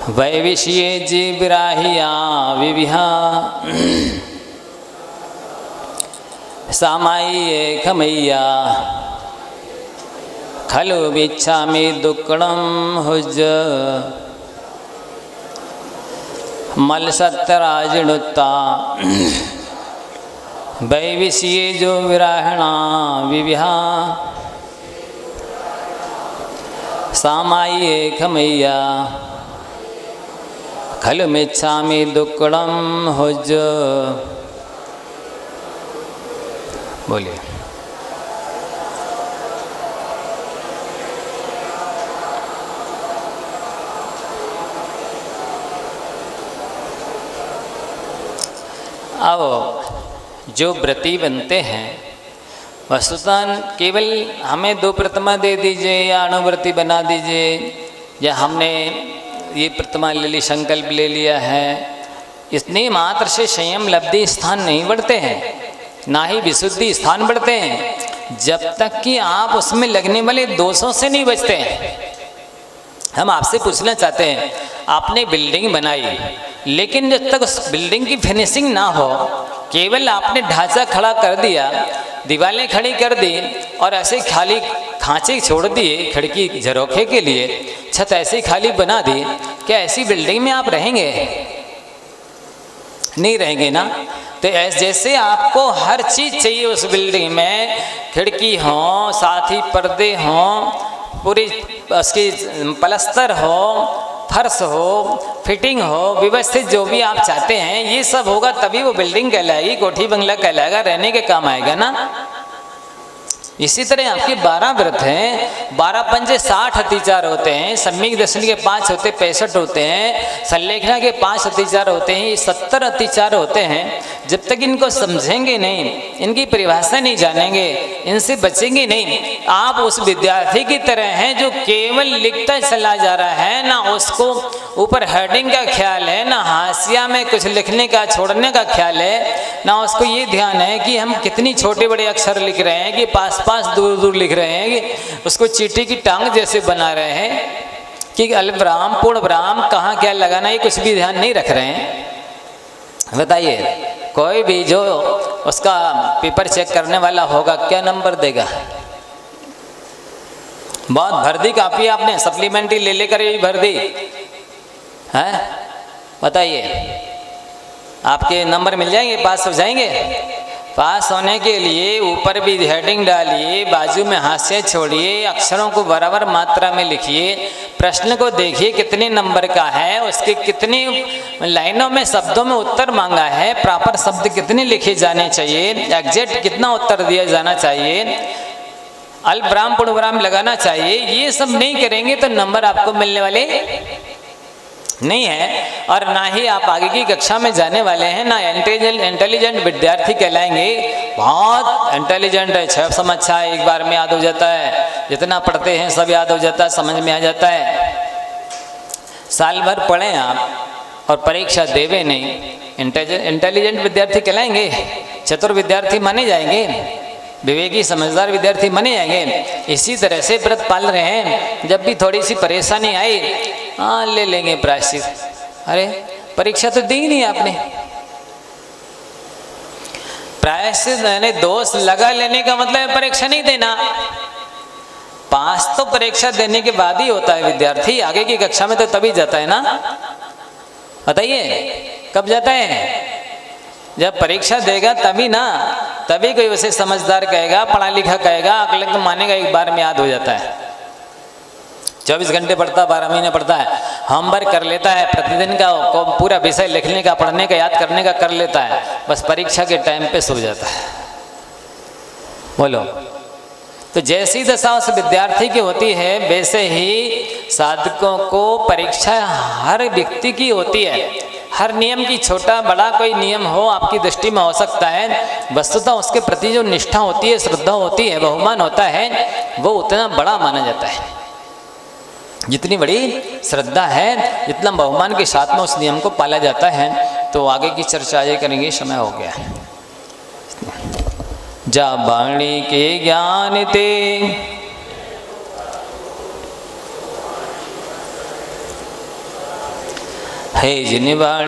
वैविष्ये जीविराहिया विविहा सामायिये खमैया खलु बिच्छामि दुक्कडं हुज मल सत्यराजिणोत्ता वैविष्ये जो विराहणा विविहा सामायिये खमैया खलु मिच्छामि दुक्कडं हुज। बोलिए। अब जो व्रती बनते हैं वस्तुतः केवल हमें 2 प्रतिमा दे दीजिए या अणुव्रती बना दीजिए या हमने ये प्रतिमा ले ली, संकल्प ले लिया है, इतनी मात्र से संयम लब्धि स्थान नहीं बढ़ते हैं, ना ही विशुद्धि स्थान बढ़ते हैं जब तक कि आप उसमें लगने वाले दोषों से नहीं बचते हैं। हम आपसे पूछना चाहते हैं, आपने बिल्डिंग बनाई लेकिन जब तक उस बिल्डिंग की फिनिशिंग ना हो, केवल आपने ढांचा खड़ा कर दिया, दीवारें खड़ी कर दी और ऐसे खाली खांचे छोड़ दिए खिड़की झरोखे के लिए, छत ऐसे खाली बना दी, क्या ऐसी बिल्डिंग में आप रहेंगे? नहीं रहेंगे ना। तो जैसे आपको हर चीज़ चाहिए उस बिल्डिंग में, खिड़की हो, साथ ही पर्दे हों, पूरी उसकी पलस्तर हो, फर्श हो, फिटिंग हो, व्यवस्थित जो भी आप चाहते हैं ये सब होगा तभी वो बिल्डिंग कहलाएगी, कोठी बंगला कहलाएगा, रहने के काम आएगा ना। इसी तरह आपके 12 व्रत हैं, 12 पंजे 60 अतिचार होते हैं, सम्यक दर्शन के 5 होते 65 होते हैं, संलेखना के 5 अतिचार होते हैं, ये 70 अतिचार होते हैं। जब तक इनको समझेंगे नहीं, इनकी परिभाषा नहीं जानेंगे, इनसे बचेंगे नहीं, आप उस विद्यार्थी की तरह हैं जो केवल लिखता चला जा रहा है, ना उसको ऊपर हेडिंग का ख्याल है, ना हाशिया में कुछ लिखने का छोड़ने का ख्याल है, ना उसको ये ध्यान है कि हम कितनी छोटे बड़े अक्षर लिख रहे हैं, कि पास दूर दूर लिख रहे हैं, कि उसको चींटी की टांग जैसे बना रहे हैं, कि अल्पविराम पूर्णविराम कहाँ क्या लगाना, ये कुछ भी ध्यान नहीं रख रहे हैं। बताइए, कोई भी जो उसका पेपर चेक करने वाला होगा क्या नंबर देगा? बहुत भर दी काफी आपने, सप्लीमेंट्री ले लेकर ये भर दी है। बताइए, आपके नंबर मिल जाएंगे, पास हो जाएंगे? पास होने के लिए ऊपर भी हेडिंग डालिए, बाजू में हाशिया छोड़िए, अक्षरों को बराबर मात्रा में लिखिए, प्रश्न को देखिए कितने नंबर का है, उसके कितनी लाइनों में शब्दों में उत्तर मांगा है, प्रॉपर शब्द कितने लिखे जाने चाहिए, एग्जैक्ट कितना उत्तर दिया जाना चाहिए, अल्पविराम पूर्णविराम लगाना चाहिए। ये सब नहीं करेंगे तो नंबर आपको मिलने वाले नहीं है, और ना ही आप आगे की कक्षा में जाने वाले हैं, ना इंटेलिजेंट विद्यार्थी कहलाएंगे। बहुत इंटेलिजेंट है, 6 समझ अच्छा है, एक बार में याद हो जाता है, जितना पढ़ते हैं सब याद हो जाता है, समझ में आ जाता है। साल भर पढ़ें आप और परीक्षा देवे नहीं, इंटेलिजेंट विद्यार्थी कहलाएंगे, चतुर विद्यार्थी माने जाएंगे, विवेकी समझदार विद्यार्थी माने जाएंगे। इसी तरह से व्रत पाल रहे हैं, जब भी थोड़ी सी परेशानी आई, हाँ ले लेंगे प्रायश्चित। अरे परीक्षा तो दी नहीं आपने, प्रायश्चित यानी दोष लगा लेने का मतलब है परीक्षा नहीं देना। पास तो परीक्षा देने के बाद ही होता है विद्यार्थी, आगे की कक्षा में तो तभी जाता है ना। बताइए कब जाता है? जब परीक्षा देगा तभी ना, तभी कोई उसे समझदार कहेगा, पढ़ा लिखा कहेगा, अकल मानेगा, एक बार में याद हो जाता है। 24 घंटे पढ़ता, 12 महीने पढ़ता है, होमवर्क कर लेता है, प्रतिदिन का को पूरा विषय लिखने का, पढ़ने का, याद करने का कर लेता है, बस परीक्षा के टाइम पे सो जाता है। बोलो, तो जैसी दशा उस विद्यार्थी की होती है वैसे ही साधकों को परीक्षा हर व्यक्ति की होती है। हर नियम की छोटा बड़ा कोई नियम हो आपकी दृष्टि में हो सकता है, वस्तुतः उसके प्रति जो निष्ठा होती है, श्रद्धा होती है, बहुमान होता है, वो उतना बड़ा माना जाता है। जितनी बड़ी श्रद्धा है, जितना बहुमान के साथ में उस नियम को पाला जाता है। तो आगे की चर्चा ये करेंगे, समय हो गया। जा वाणी के ज्ञान ते है जिन वाणी